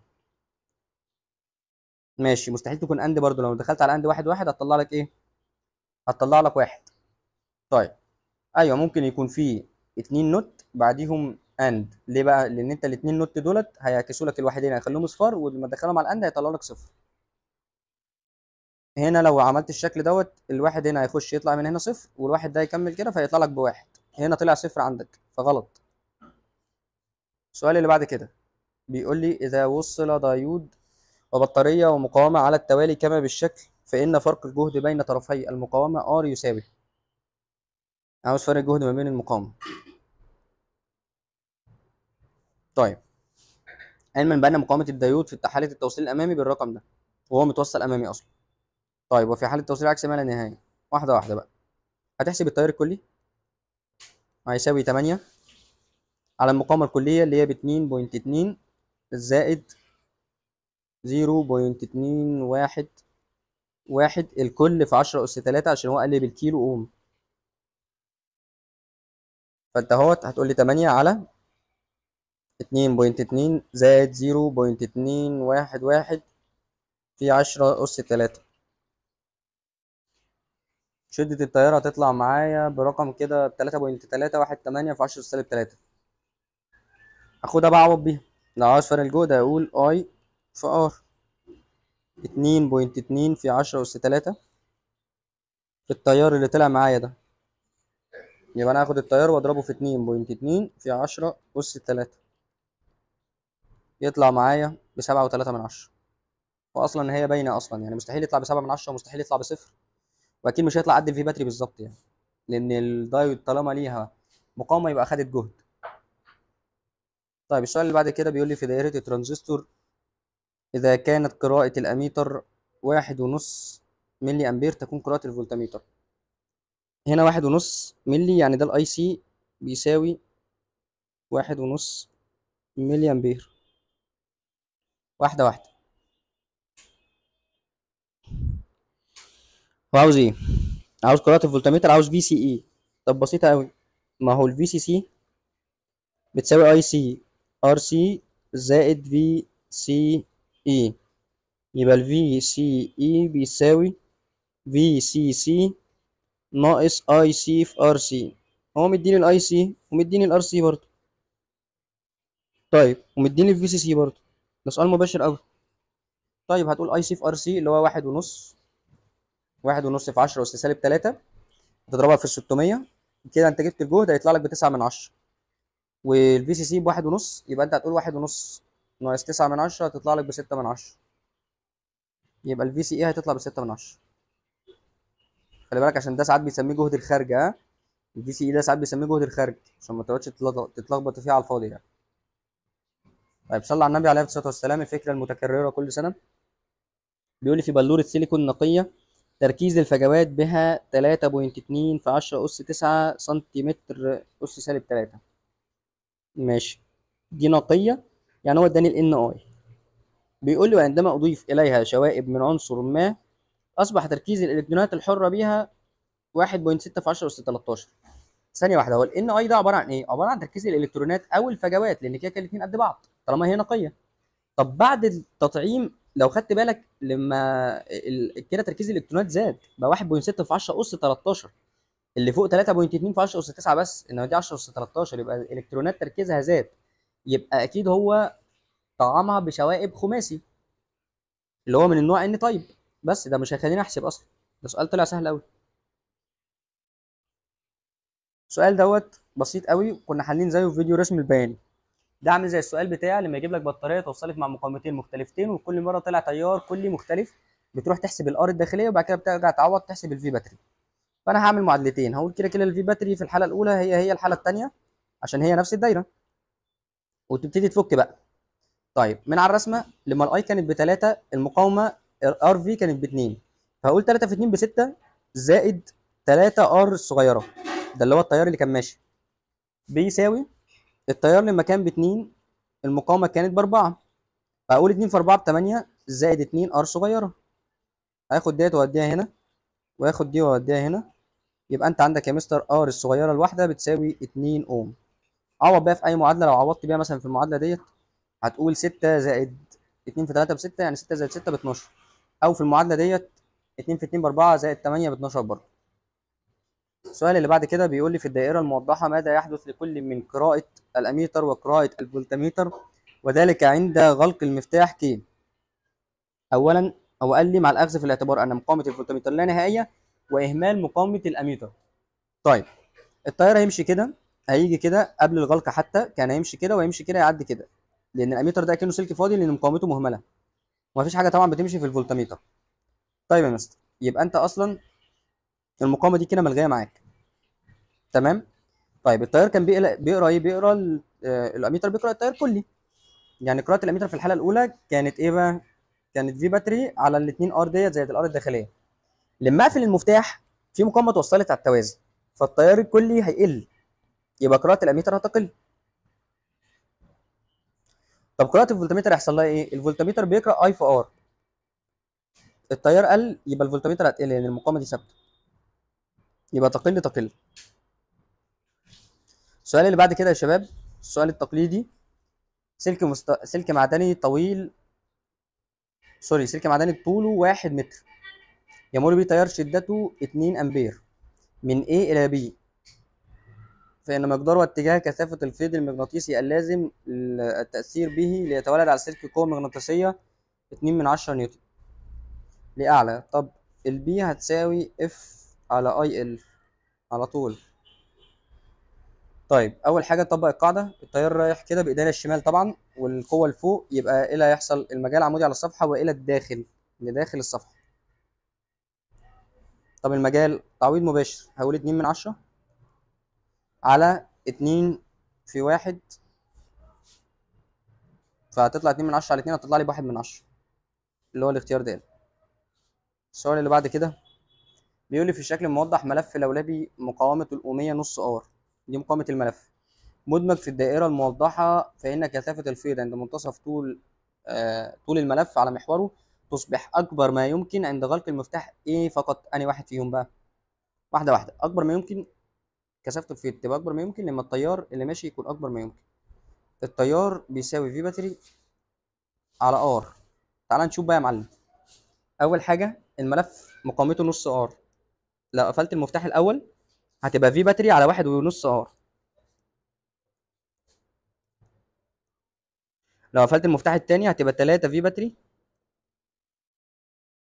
ماشي، مستحيل تكون اند برضو، لو دخلت على اند 1 و1 هتطلع لك ايه؟ هتطلع لك 1. طيب ايوه ممكن يكون في 2 نوت بعديهم اند، ليه بقى؟ لان انت ال2 نوت دولت هيعكسوا لك الوحيدين، هيخليهم اصفار، ولما تدخلهم على الاند هيطلع لك صفر. هنا لو عملت الشكل دوت، الواحد هنا هيخش يطلع من هنا صفر، والواحد ده يكمل كده فيطلع لك ب1، هنا طلع صفر عندك فغلط. السؤال اللي بعد كده بيقول لي إذا وصل دايود وبطارية ومقاومة على التوالي كما بالشكل، فإن فرق الجهد بين طرفي المقاومة R يساوي. عاوز فرق الجهد ما بين المقاومة. طيب علما بأن مقاومة الدايود في حالة التوصيل الأمامي بالرقم ده، وهو متوصل أمامي أصلا. طيب وفي حالة التوصيل العكسي ما لا نهاية. واحدة واحدة بقى، هتحسب التيار الكلي هيساوي 8 على المقاومة الكلية اللي هي ب2.2 زائد 0.211 الكل في 10 أس 3 عشان هو قال لي بالكيلو أوم. فأنت اهوت هتقول لي 8 على 2.2 زائد 0.211 في 10 أس 3. شدة التيار هتطلع معايا برقم كده 3.318 في 10 أس سالب 3. هاخدها بقى أعوض بيها. لو عاوز فرق الجهد هقول I في R 2.2 في 10 أس 3 في التيار اللي طلع معايا ده. يبقى أنا هاخد التيار وأضربه في 2.2 في 10 أس 3 يطلع معايا ب7.3. وأصلا هي باينة أصلا، يعني مستحيل يطلع ب7 ومستحيل يطلع بصفر، وأكيد مش هيطلع قد الفي باتري بالظبط يعني، لأن الدايود طالما ليها مقاومة يبقى خدت جهد. طيب السؤال اللي بعد كده بيقول لي في دائرة الترانزستور إذا كانت قراءة الأميتر 1.5 ملي أمبير تكون قراءة الفولتميتر. هنا 1.5 ملي يعني ده الأي سي بيساوي 1.5 ملي أمبير. واحدة واحدة. هو عاوز إيه؟ عاوز قراءة الفولتميتر، عاوز في سي إي. طب بسيطة أوي، ما هو الفي سي سي بتساوي أي سي ار سي زائد في سي إي، يبقى الفي سي إي بيساوي في سي سي ناقص اي سي في ار سي. هو مديني الاي سي ومديني الار سي برضه. طيب ومديني الفي سي سي برضه. ده سؤال مباشر قوي. طيب هتقول اي سي في ار سي اللي هو 1.5، 1.5 في 10 اس سالب 3 هتضربها في 600 كده انت جبت الجهد هيطلع لك ب9 والفي سي سي ب1.5، يبقى انت هتقول 1.5 ناقص 9 هتطلع لك ب6، يبقى الفي سي اي هتطلع ب6. خلي بالك عشان ده ساعات بيسميه جهد الخارج. ها، الفي سي اي ده ساعات بيسميه جهد الخارج عشان ما تقعدش تتلخبط فيه على الفاضي يعني. طيب صلى على النبي عليه الصلاه والسلام. الفكره المتكرره كل سنه بيقول لي في بلوره سيليكون نقيه تركيز الفجوات بها 3.2 في 10 اس 9 سنتيمتر اس سالب 3. ماشي، دي نقيه يعني هو اداني الان اي. بيقول لي وعندما اضيف اليها شوائب من عنصر ما اصبح تركيز الالكترونات الحره بها 1.6 في 10 اس 13. ثانيه واحده، هو الان اي ده عباره عن ايه؟ عباره عن تركيز الالكترونات او الفجوات، لان كده الاثنين قد بعض طالما هي نقيه. طب بعد التطعيم لو خدت بالك لما كده تركيز الالكترونات زاد بقى 1.6 في 10 اس 13، اللي فوق 3.2 في 10 اس 9 بس، انما دي 10 اس 13 يبقى الالكترونات تركيزها زاد. يبقى اكيد هو طعمها بشوائب خماسي اللي هو من النوع ان طيب. بس ده مش هيخليني احسب اصلا، ده سؤال طلع سهل قوي. السؤال دوت بسيط قوي، كنا حالين زيه في فيديو رسم البياني. ده عامل زي السؤال بتاعي لما يجيب لك بطاريه توصلت مع مقاومتين مختلفتين وكل مره طلع تيار كلي مختلف، بتروح تحسب الار الداخليه وبعد كده بترجع تعوض تحسب الفي باتري. فانا هعمل معادلتين، هقول كده كده الفي باتري في الحاله الاولى هي الحاله الثانيه عشان هي نفس الدايره، وتبتدي تفك بقى. طيب من على الرسمه لما الاي كانت ب3 المقاومه ار في كانت ب2، فهقول 3 في 2 ب6 زائد 3 ار الصغيره، ده اللي هو التيار اللي كان ماشي، بيساوي التيار لما كان ب2 المقاومه كانت ب4، فاقول 2 في 4 ب8 زائد 2 ار صغيره. هاخد ديت واوديها هنا واخد دي واوديها هنا، يبقى انت عندك يا مستر ار الصغيره الواحده بتساوي 2 اوم. عوض بقى في اي معادله، لو عوضت بيها مثلا في المعادله ديت هتقول 6 زائد 2 في 3 ب6 يعني 6 زائد 6 ب 12، او في المعادله ديت 2 في 2 ب 4 زائد 8 ب 12 برضه. السؤال اللي بعد كده بيقول لي في الدائره الموضحه ماذا يحدث لكل من قراءه الاميتر وقراءه الفولتميتر وذلك عند غلق المفتاح كي. اولا هو قال لي مع الاخذ في الاعتبار ان مقاومه الفولتميتر لا نهائيه واهمال مقاومه الاميتر. طيب التيار هيمشي كده، هيجي كده قبل الغلق حتى كان هيمشي كده وهيمشي كده يعدي كده، لان الاميتر ده كأنه سلك فاضي لان مقاومته مهمله ومفيش حاجه طبعا بتمشي في الفولتميتر. طيب يا مستر يبقى انت اصلا المقاومه دي كده ملغيه معاك. تمام. طيب التيار كان بيقرا ايه؟ بيقرا الاميتر بيقرا التيار كلي. يعني قراءه الاميتر في الحاله الاولى كانت ايه بقى؟ كانت في باتري على الاثنين ار ديت زائد الار الداخليه. لما اقفل المفتاح في مقاومه اتوصلت على التوازي، فالتيار الكلي هيقل، يبقى قراءه الاميتر هتقل. طب قراءه الفولتميتر هيحصل لها ايه؟ الفولتميتر بيقرا اي في ار، التيار قل يبقى الفولتميتر هتقل لان المقاومه دي ثابته، يبقى تقل تقل. السؤال اللي بعد كده يا شباب، السؤال التقليدي، سلك معدني طويل، سلك معدني طوله 1 متر، يمر به تيار شدته 2 امبير من A الى B، فإن مقدار واتجاه كثافة الفيض المغناطيسي اللازم التأثير به ليتولد على السلك قوة مغناطيسية 2/10 نيوتن لأعلى. طب البي هتساوي F على IL على طول. طيب أول حاجة نطبق القاعدة، التيار رايح كده بإيدينا الشمال طبعا، والقوة لفوق، يبقى إيه اللي هيحصل؟ المجال عمودي على الصفحة وإلى الداخل لداخل الصفحة. طب المجال تعويض مباشر، هقول 2/10 على 2 في 1، فهتطلع 2/10 على 2 هتطلع لي ب1/10 اللي هو الاختيار ده. السؤال اللي بعد كده بيقول لي في الشكل الموضح ملف لولبي مقاومته الأومية نص ار، دي مقاومة الملف، مدمج في الدائرة الموضحة، فإن كثافة الفيض عند منتصف طول الملف على محوره تصبح أكبر ما يمكن عند غلق المفتاح إيه فقط. أنهي واحد فيهم بقى؟ واحدة واحدة. أكبر ما يمكن كثافة الفيض تبقى أكبر ما يمكن لما التيار اللي ماشي يكون أكبر ما يمكن. التيار بيساوي في باتري على ار. تعال نشوف بقى يا معلم. أول حاجة الملف مقاومته نص ار، لو قفلت المفتاح الأول هتبقى في باتري على 1.5 ار. لو قفلت المفتاح التاني هتبقى 3 في باتري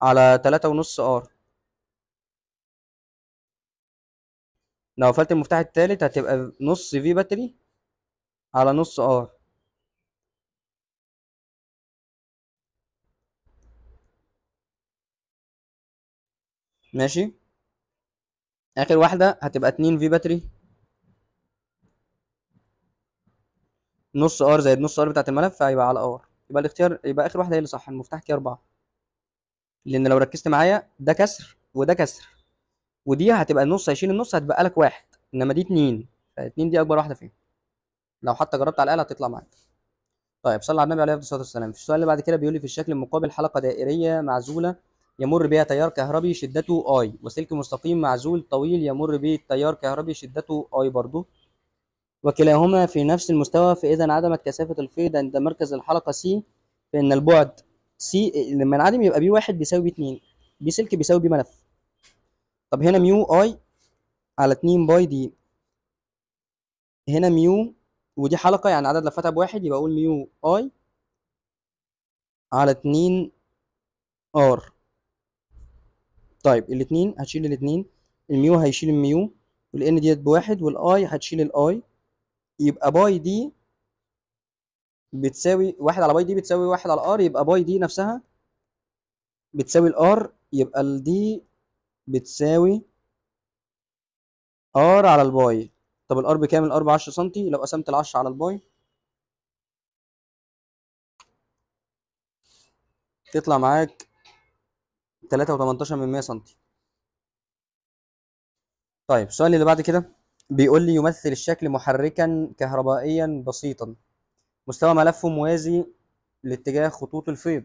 على 3.5 ار. لو قفلت المفتاح التالت هتبقى نص في باتري على نص ار. ماشي. اخر واحدة هتبقى 2 في باتري نص ار زائد نص ار بتاعت الملف، هيبقى على ار. يبقى الاختيار، يبقى اخر واحدة هي اللي صح، المفتاح كده 4. لان لو ركزت معايا ده كسر وده كسر، ودي هتبقى النص هيشيل النص هتبقى لك 1، انما دي 2، ف2 دي اكبر واحدة فيهم. لو حتى جربت على الآلة هتطلع معاك. طيب صلى على النبي عليه الصلاه والسلام. في السؤال اللي بعد كده بيقول لي في الشكل المقابل حلقه دائريه معزوله يمر بها تيار كهربي شدته اي، وسلك مستقيم معزول طويل يمر به تيار كهربي شدته اي برضه، وكلاهما في نفس المستوى، فاذا انعدمت كثافه الفيض عند مركز الحلقه سي، فان البعد سي لما ينعدم يبقى بي واحد بيساوي بي 2، بي سلك بيساوي بي ملف. طب هنا ميو اي على 2 باي دي، هنا ميو ودي حلقه يعني عدد لفاتها بواحد، يبقى اقول ميو اي على 2 ار. طيب الاثنين هتشيل الاثنين، الميو هيشيل الميو، والان ديت بواحد، والاي هتشيل الاي، يبقى باي دي بتساوي واحد على باي دي بتساوي واحد على ار، يبقى باي دي نفسها بتساوي الار، يبقى الدي بتساوي ار على الباي. طب الار بكام؟ الار ب 10 سم، لو قسمت ال 10 على الباي تطلع معاك 3.18 سم. طيب السؤال اللي بعد كده بيقول لي يمثل الشكل محركا كهربائيا بسيطا، مستوى ملفه موازي لاتجاه خطوط الفيض،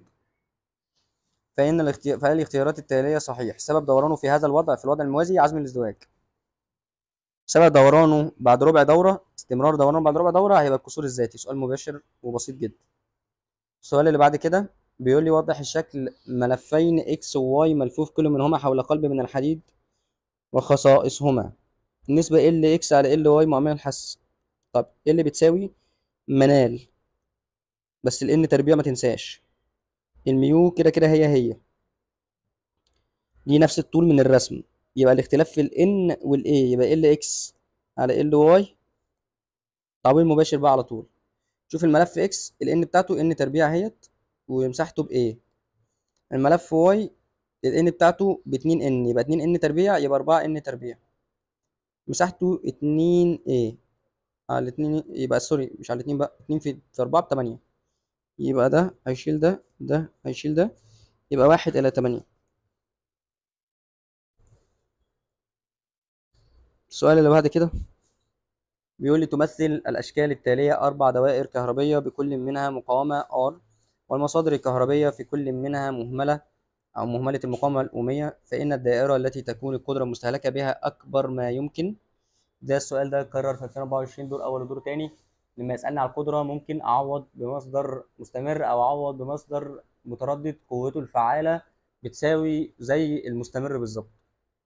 فهل الاختيارات التالية صحيح؟ سبب دورانه في هذا الوضع في الوضع الموازي عزم الازدواج. سبب دورانه بعد ربع دورة، استمرار دورانه بعد ربع دورة، هيبقى الكسور الذاتي. سؤال مباشر وبسيط جدا. السؤال اللي بعد كده بيقول لي وضح الشكل ملفين اكس وواي ملفوف كل منهما حول قلب من الحديد وخصائصهما النسبة ال اكس على ال واي معامل الحس. طب ايه اللي بتساوي منال، بس الان تربيع ما تنساش، الميو كده كده هي دي نفس الطول من الرسم، يبقى الاختلاف في ال N وال A، يبقى ال X على ال Y. تعويض مباشر بقى على طول. شوف الملف X ال N بتاعته N تربيع اهيت ومساحته ب A، الملف Y ال N بتاعته ب 2N، يبقى 2N تربيع يبقى 4N تربيع، مساحته 2A على 2، يبقى سوري مش على 2 بقى، 2 في 4 ب 8، يبقى ده هيشيل ده، ده هيشيل ده، يبقى 1 إلى 8. السؤال اللي بعد كده بيقول لي تمثل الأشكال التالية 4 دوائر كهربية بكل منها مقاومة R، والمصادر الكهربية في كل منها مهملة أو مهملة المقاومة الأومية، فإن الدائرة التي تكون القدرة المستهلكة بها أكبر ما يمكن. ده السؤال ده اتكرر في 2024 دور أول ودور تاني. لما يسألني على القدرة ممكن أعوض بمصدر مستمر أو أعوض بمصدر متردد قوته الفعالة بتساوي زي المستمر بالظبط،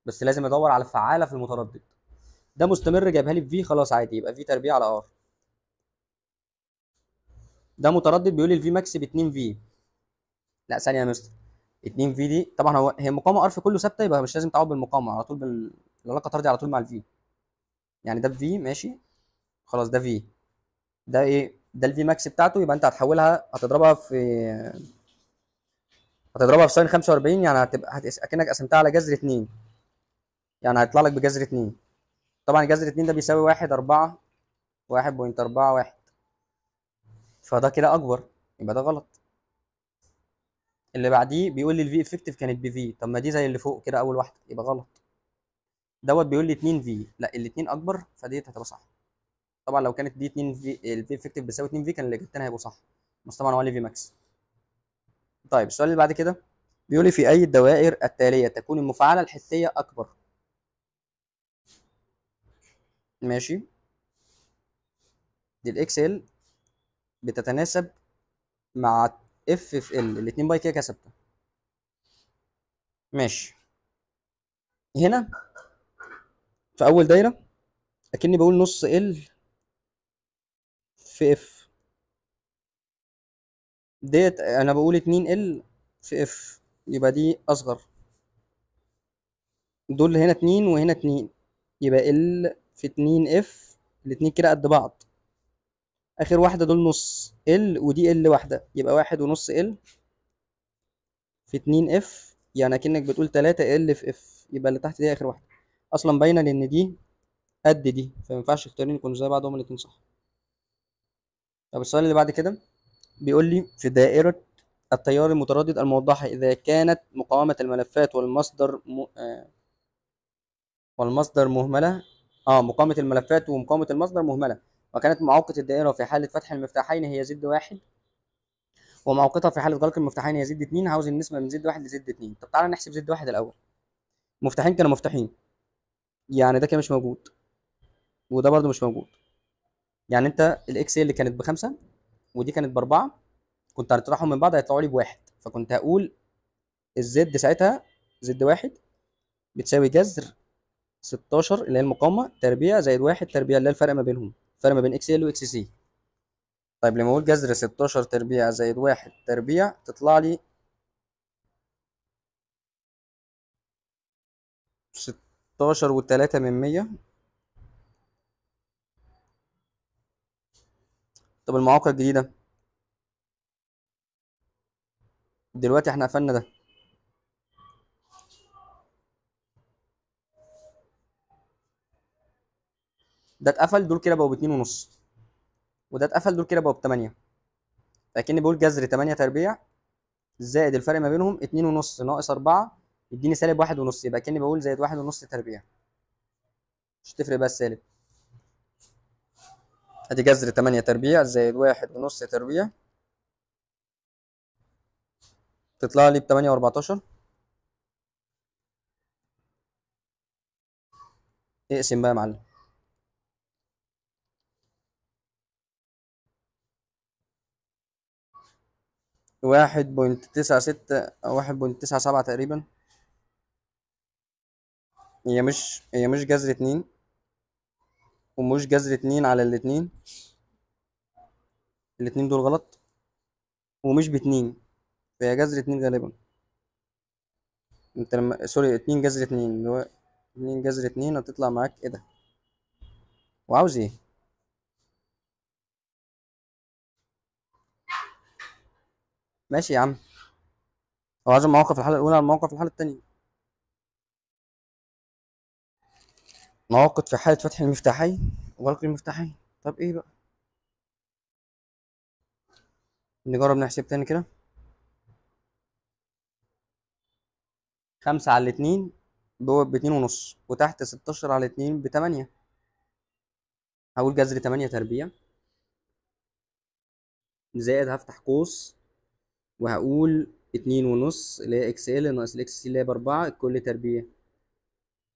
بس لازم أدور على الفعالة في المتردد. ده مستمر جايبها لي في خلاص عادي، يبقى في تربيع على ار. ده متردد بيقول لي الفي ماكس ب 2 في. لا ثانيه يا مستر، 2 في دي طبعا هي مقاومه ار في كله ثابته، يبقى مش لازم تعوض بالمقاومه على طول العلاقه طردي على طول مع الفي. يعني ده في ماشي خلاص، ده في. ده ايه؟ ده الفي ماكس بتاعته، يبقى انت هتحولها هتضربها في ساين 45، يعني هتبقى اكنك قسمتها على جذر 2، يعني هيطلع لك بجذر 2. طبعا جذر 2 ده بيساوي 1 4 1.41، فده كده اكبر، يبقى ده غلط. اللي بعديه بيقول لي الفي افكتيف كانت بفي، طب ما دي زي اللي فوق كده اول واحده، يبقى غلط. دوت بيقول لي 2 في، لا الاثنين اكبر، فديت هتبقى صح. طبعا لو كانت دي 2 في، الفي افكتيف بيساوي 2 في، كان اللي جبتنا هيبقوا صح، بس طبعا هو لي في ماكس. طيب السؤال اللي بعد كده بيقول لي في اي الدوائر التاليه تكون المفاعله الحسيه اكبر؟ ماشي، دي الاكس ال بتتناسب مع اف في ال، الاثنين باي كده كده ثابته. ماشي، هنا في اول دايره اكني بقول نص ال في اف، ديت انا بقول 2 ال في اف، يبقى دي اصغر. دول هنا 2 وهنا 2، يبقى ال في 2 اف، الاتنين كده قد بعض. اخر واحده دول نص ال، ودي ال واحده، يبقى 1.5 ال في 2 اف، يعني اكنك بتقول 3 ال في اف، يبقى اللي تحت دي اخر واحده. اصلا باينه لان دي قد دي، فما ينفعش اختيارين يكونوا زي بعض، هما الاتنين صح. طب السؤال اللي بعد كده بيقول لي في دائره التيار المتردد الموضحه اذا كانت مقاومه الملفات والمصدر مهملة. مقاومة الملفات ومقاومة المصدر مهملة، وكانت معوقة الدائرة في حالة فتح المفتاحين هي زد واحد، ومعوقتها في حالة غلق المفتاحين هي زد اتنين. عاوز النسبة من زد واحد لزد اتنين. طب تعالى نحسب زد واحد الأول. مفتاحين كانوا مفتاحين، يعني ده كده مش موجود، وده برضو مش موجود. يعني انت الاكس اللي كانت بخمسة ودي كانت بأربعة، كنت هتطرحهم من بعض هيطلعوا لي بواحد، فكنت هقول الزد ساعتها زد واحد بتساوي جذر 16 اللي هي المقاومة تربيع زائد واحد تربيع اللي هي الفرق ما بينهم، الفرق ما بين اكس ال واكس سي. طيب لما اقول جذر 16 تربيع زائد واحد تربيع تطلع لي 16 وتلاتة من 100. طب المعوقة الجديدة دلوقتي احنا قفلنا ده، ده اتقفل دول كده بقوا باتنين ونص، وده اتقفل دول كده بقوا بتمانية، فكأني بقول جذر 8 تربيع زائد الفرق ما بينهم اتنين ونص ناقص أربعة يديني سالب واحد ونص، يبقى كأني بقول زائد واحد ونص تربيع، مش تفرق بقى السالب. ادي جذر 8 تربيع زائد واحد ونص تربيع تطلع لي بتمانية وأربعتاشر. اقسم بقى يا معلم. 1.96 أو 1.97 تقريبا. هي مش جذر اتنين، ومش جذر اتنين على الاتنين، الاتنين دول غلط، ومش باتنين، فهي جذر اتنين غالبا. انت لما سوري اتنين جذر اتنين اللي هو اتنين جذر اتنين هتطلع معاك ايه ده؟ وعاوز ايه؟ ماشي يا عم، هو عايز المواقف في الحالة الأولى على المواقف في الحالة التانية. مواقف في حالة فتح المفتاحين وغلق المفتاحين. طب ايه بقى؟ نجرب نحسب تاني كده. خمسة على الاتنين باتنين ونص، وتحت 16 على اتنين بتمانية. هقول جذر 8 تربيع زائد، هفتح قوس وهقول 2.5 اللي هي اكس ال ناقص الاكس سي اللي هي ب4 الكل تربيع،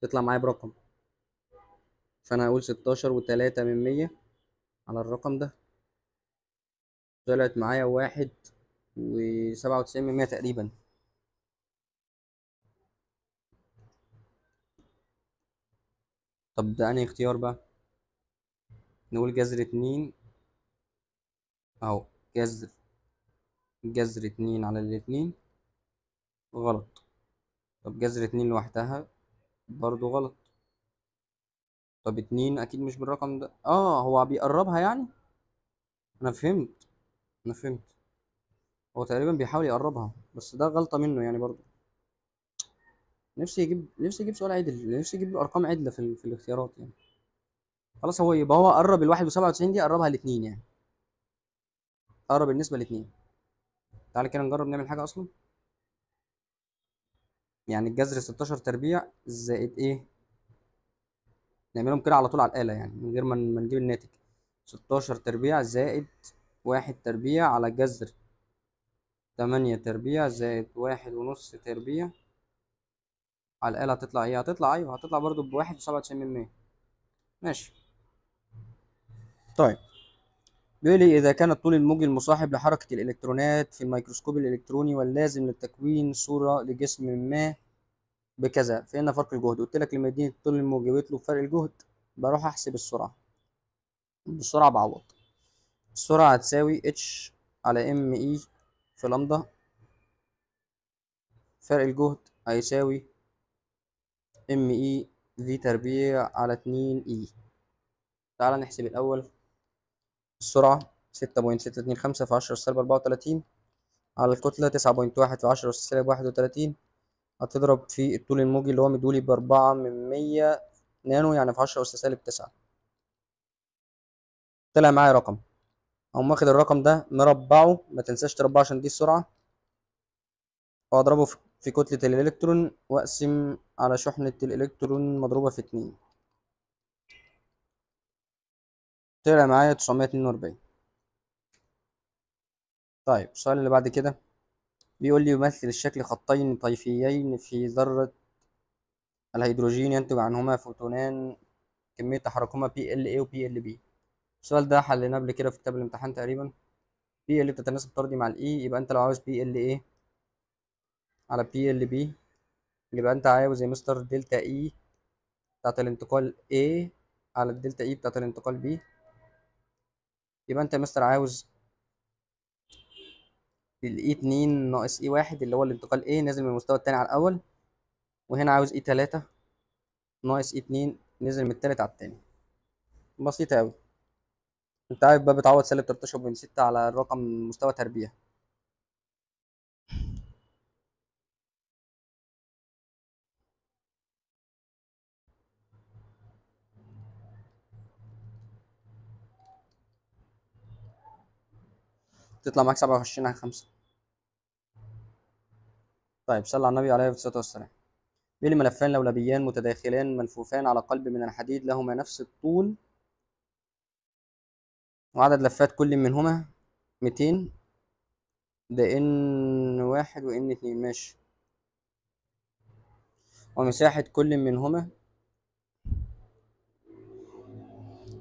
تطلع معايا برقم. فانا هقول 16.3 على الرقم ده، طلعت معايا 1.97 تقريبا. طب ده انهي اختيار بقى؟ نقول جذر 2 اهو، جذر 2 على الاتنين غلط. طب جذر 2 لوحدها برضو غلط. طب 2 اكيد مش بالرقم ده، هو بيقربها يعني. انا فهمت، انا فهمت، هو تقريبا بيحاول يقربها بس ده غلطة منه يعني برضو. نفسي يجيب سؤال عدل، نفسي يجيب ارقام عدلة في الاختيارات يعني. خلاص، هو يبقى هو قرب الواحد وسبعة وتسعين دي، قربها الاتنين يعني، قرب النسبة الاتنين. تعالى كده نجرب نعمل حاجة اصلا. يعني الجذر 16 تربيع زائد ايه، نعملهم كده على طول على الآلة يعني من غير ما نجيب الناتج. 16 تربيع زائد 1 تربيع على جذر 8 تربيع زائد 1.5 تربيع على الآلة، هتطلع ايه؟ هتطلع ايوه، هتطلع برضو ب1.97. ماشي. طيب بيقول لي إذا كان الطول الموجي المصاحب لحركة الإلكترونات في الميكروسكوب الإلكتروني واللازم لتكوين صورة لجسم ما بكذا، فإن فرق الجهد. قلت لك لما يديني الطول الموجي ويطلب فرق الجهد، بروح أحسب السرعة. بالسرعة بعوض. السرعة هتساوي اتش على ام اي في لامدا. فرق الجهد هيساوي ام اي في تربيع على 2 اي. تعالى نحسب الأول. السرعة 6.625 في 10 سالب 34 على الكتلة 9.1 في 10 سالب 31، هتضرب في الطول الموجي اللي هو مدولي ب4 من 100 نانو، يعني في 10 أس سالب 9. طلع معايا رقم، أقوم واخد الرقم ده مربعه، ما تنساش تربعه عشان دي السرعة، وأضربه في كتلة الإلكترون وأقسم على شحنة الإلكترون مضروبة في 2. طلع معايا 942. طيب السؤال اللي بعد كده بيقول لي يمثل الشكل خطين طيفيين في ذرة الهيدروجين ينتج عنهما فوتونان كمية تحركهما بي ال اي وبي ال بي. السؤال ده حليناه قبل كده في كتاب الامتحان تقريبا. بي ال بتتناسب طردي مع الاي، يبقى انت لو عاوز بي ال اي على بي ال بي، يبقى انت عاوز يا مستر دلتا اي بتاعت الانتقال A على الدلتا اي بتاعت الانتقال B. يبقى انت يا مستر عاوز الاي 2 ناقص اي 1 اللي هو الانتقال A نازل من المستوى التاني على الاول، وهنا عاوز اي 3 ناقص اي 2 نزل من التالت على التاني. بسيطة اوي. انت عارف بقى بتعوض سالب 13.6 على الرقم مستوى تربيع. تطلع معاك 27 على 5. طيب صلى على النبي عليه الصلاة والسلام. بيقول لي ملفان لولبيان متداخلان ملفوفان على قلب من الحديد لهما نفس الطول، وعدد لفات كل منهما 200، ده ان واحد وان اتنين. ماشي. ومساحة كل منهما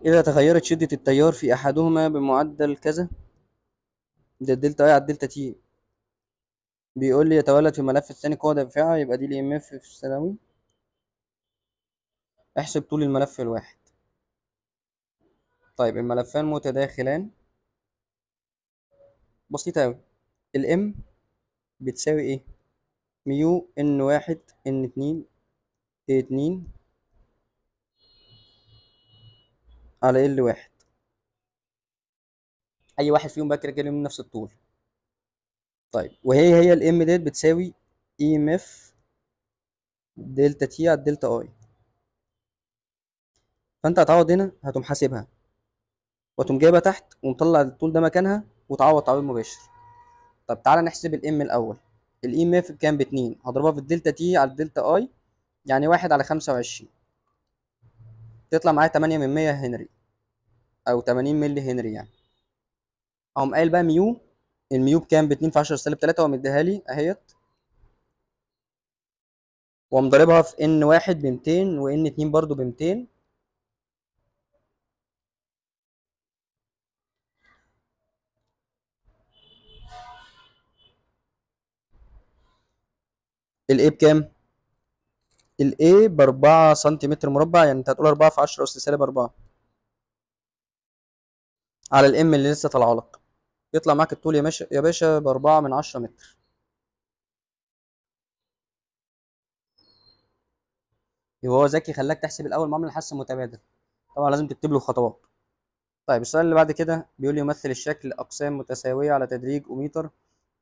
إذا تغيرت شدة التيار في أحدهما بمعدل كذا، ده الدلتا اي على الدلتا تي. بيقول لي يتولد في الملف الثاني قوة دافعة، يبقى دي الام اف في الثانوي. احسب طول الملف الواحد. طيب الملفان متداخلان، بسيطة أوي. الام بتساوي ايه؟ ميو ان واحد ان اتنين اي اتنين على ال واحد. أي واحد فيهم بقى كده كده من نفس الطول. طيب وهي الام ديت بتساوي اي ام اف دلتا تي على الدلتا اي. فانت هتعوض هنا، هتقوم حاسبها وتقوم جايبها تحت ومطلع الطول ده مكانها وتعوض تعويض مباشر. طب تعالى نحسب الام الاول. الاي ام اف بكام؟ ب2، هضربها في الدلتا تي على الدلتا اي، يعني 1 على 25، تطلع معايا 8 من 100 هنري. او 80 ملي هنري يعني. اقوم قايل بقى ميو، الميو بكام؟ ب 2 في 10 سالب 3، ومديها لي اهيت، واقوم ضاربها في ان واحد ب 200 وان 2 برضو ب 200. الايه بكام؟ الايه ب 4 سنتيمتر مربع، يعني انت هتقول 4 في 10 اس سالب 4 على الام اللي لسه طالعه لك. يطلع معاك الطول يا باشا يا باشا ب 4 من 10 متر. يبقى هو ذكي خلاك تحسب الاول معامل الحس المتبادل، طبعا لازم تكتب له خطوات. طيب السؤال اللي بعد كده بيقول لي يمثل الشكل أقسام متساوية على تدريج أوميتر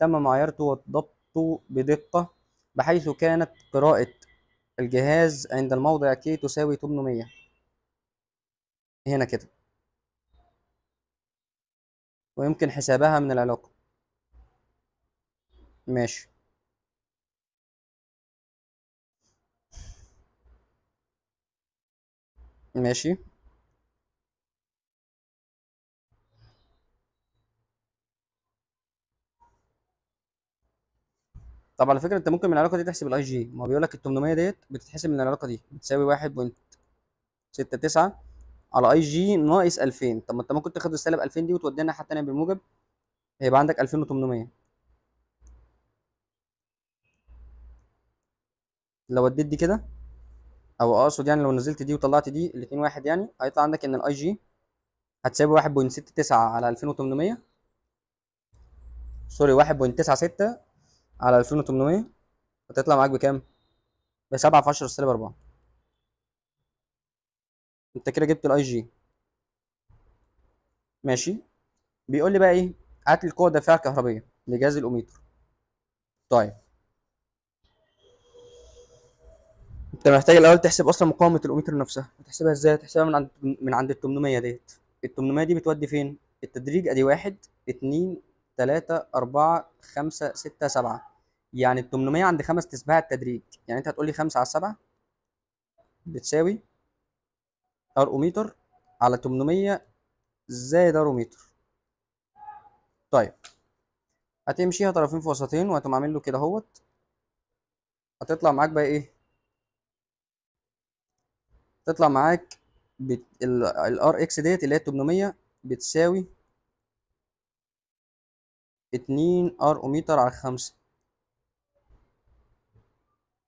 تم معايرته وضبطه بدقة بحيث كانت قراءة الجهاز عند الموضع K تساوي 800. هنا كده، ويمكن حسابها من العلاقة. ماشي. ماشي. طب على فكرة انت ممكن من العلاقة دي تحسب الاي جي، ما هو بيقول لك ال 800 ديت بتتحسب من العلاقة دي بتساوي 1.69 على اي جي ناقص 2000. طب ما انت ممكن تاخد السالب 2000 دي وتوديها الناحية التانية بالموجب، هيبقى عندك 2800. لو وديت دي كده، او اقصد يعني لو نزلت دي وطلعت دي الاثنين واحد، يعني هيطلع عندك ان الاي جي هتساوي 1.69 على 2800، سوري 1.96 على 2800، هتطلع معاك بكام؟ ب 7 في 10 سالب 4. انت كده جبت الاي جي. ماشي. بيقول لي بقى ايه؟ هات لي القوه الدافعه الكهربيه لجهاز الاوميتر. طيب انت محتاج الاول تحسب اصلا مقاومه الاوميتر نفسها. هتحسبها ازاي؟ هتحسبها من عند ال 800 ديت. ال 800 دي بتودي فين؟ التدريج ادي 1 2 3 4 5 6 7، يعني ال 800 عند خمس تسبيعات التدريج، يعني انت هتقول لي 5 على 7 بتساوي ار اوميتر على 800 زائد ار اوميتر. طيب هتمشيها طرفين في وسطين وهتقوم عامل له كده اهوت، هتطلع معاك بقى ايه؟ تطلع معاك الار اكس ديت اللي هي 800 بتساوي 2 ار اوميتر على 5.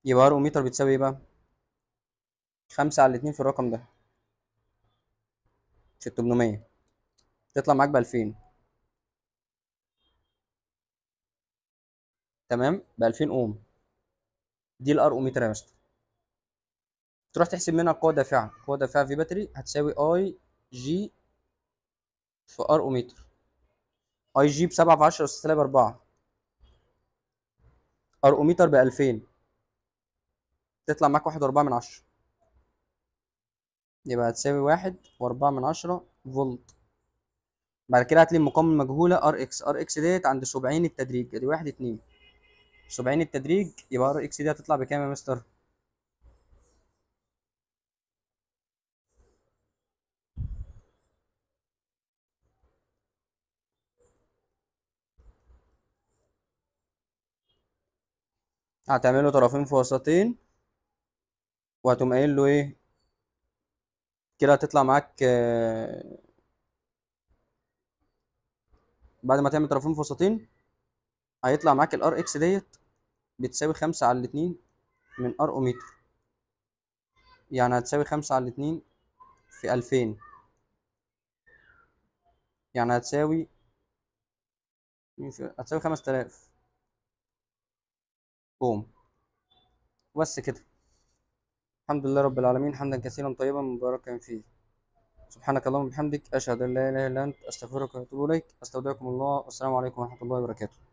يبقى ار اوميتر بتساوي ايه بقى؟ 5 على 2 في الرقم ده في 800، تطلع معاك ب 2000. تمام، ب 2000 اوم. دي الار اوميتر يا مستر. تروح تحسب منها القوه الدافعه. القوه الدافعه في باتري هتساوي اي جي في ار اوميتر. اي جي ب 7 في 10 اس سالب 4، ار اوميتر ب 2000، تطلع معاك 1.4 من 10. يبقى هتساوي 1.4 من 10 فولت. بعد كده هتلاقي المقاومة المجهولة ار اكس. ار اكس ديت عند سبعين التدريج، ادي 1 2 سبعين التدريج، يبقى ار اكس دي هتطلع بكام يا مستر؟ هتعمله طرفين في وسطين وهتقوم قايل له ايه؟ كده هتطلع معاك بعد ما تعمل طرفين في وسطين هيطلع معاك الار اكس ديت بتساوي 5 على 2 من ار اوميتر، يعني هتساوي 5 على 2 في 2000، يعني هتساوي 5000 اوم. بس كده. الحمد لله رب العالمين، حمدا كثيرا طيبا مباركا فيه. سبحانك اللهم وبحمدك أشهد أن لا إله إلا أنت أستغفرك وأتوب إليك. أستودعكم الله، والسلام عليكم ورحمة الله وبركاته.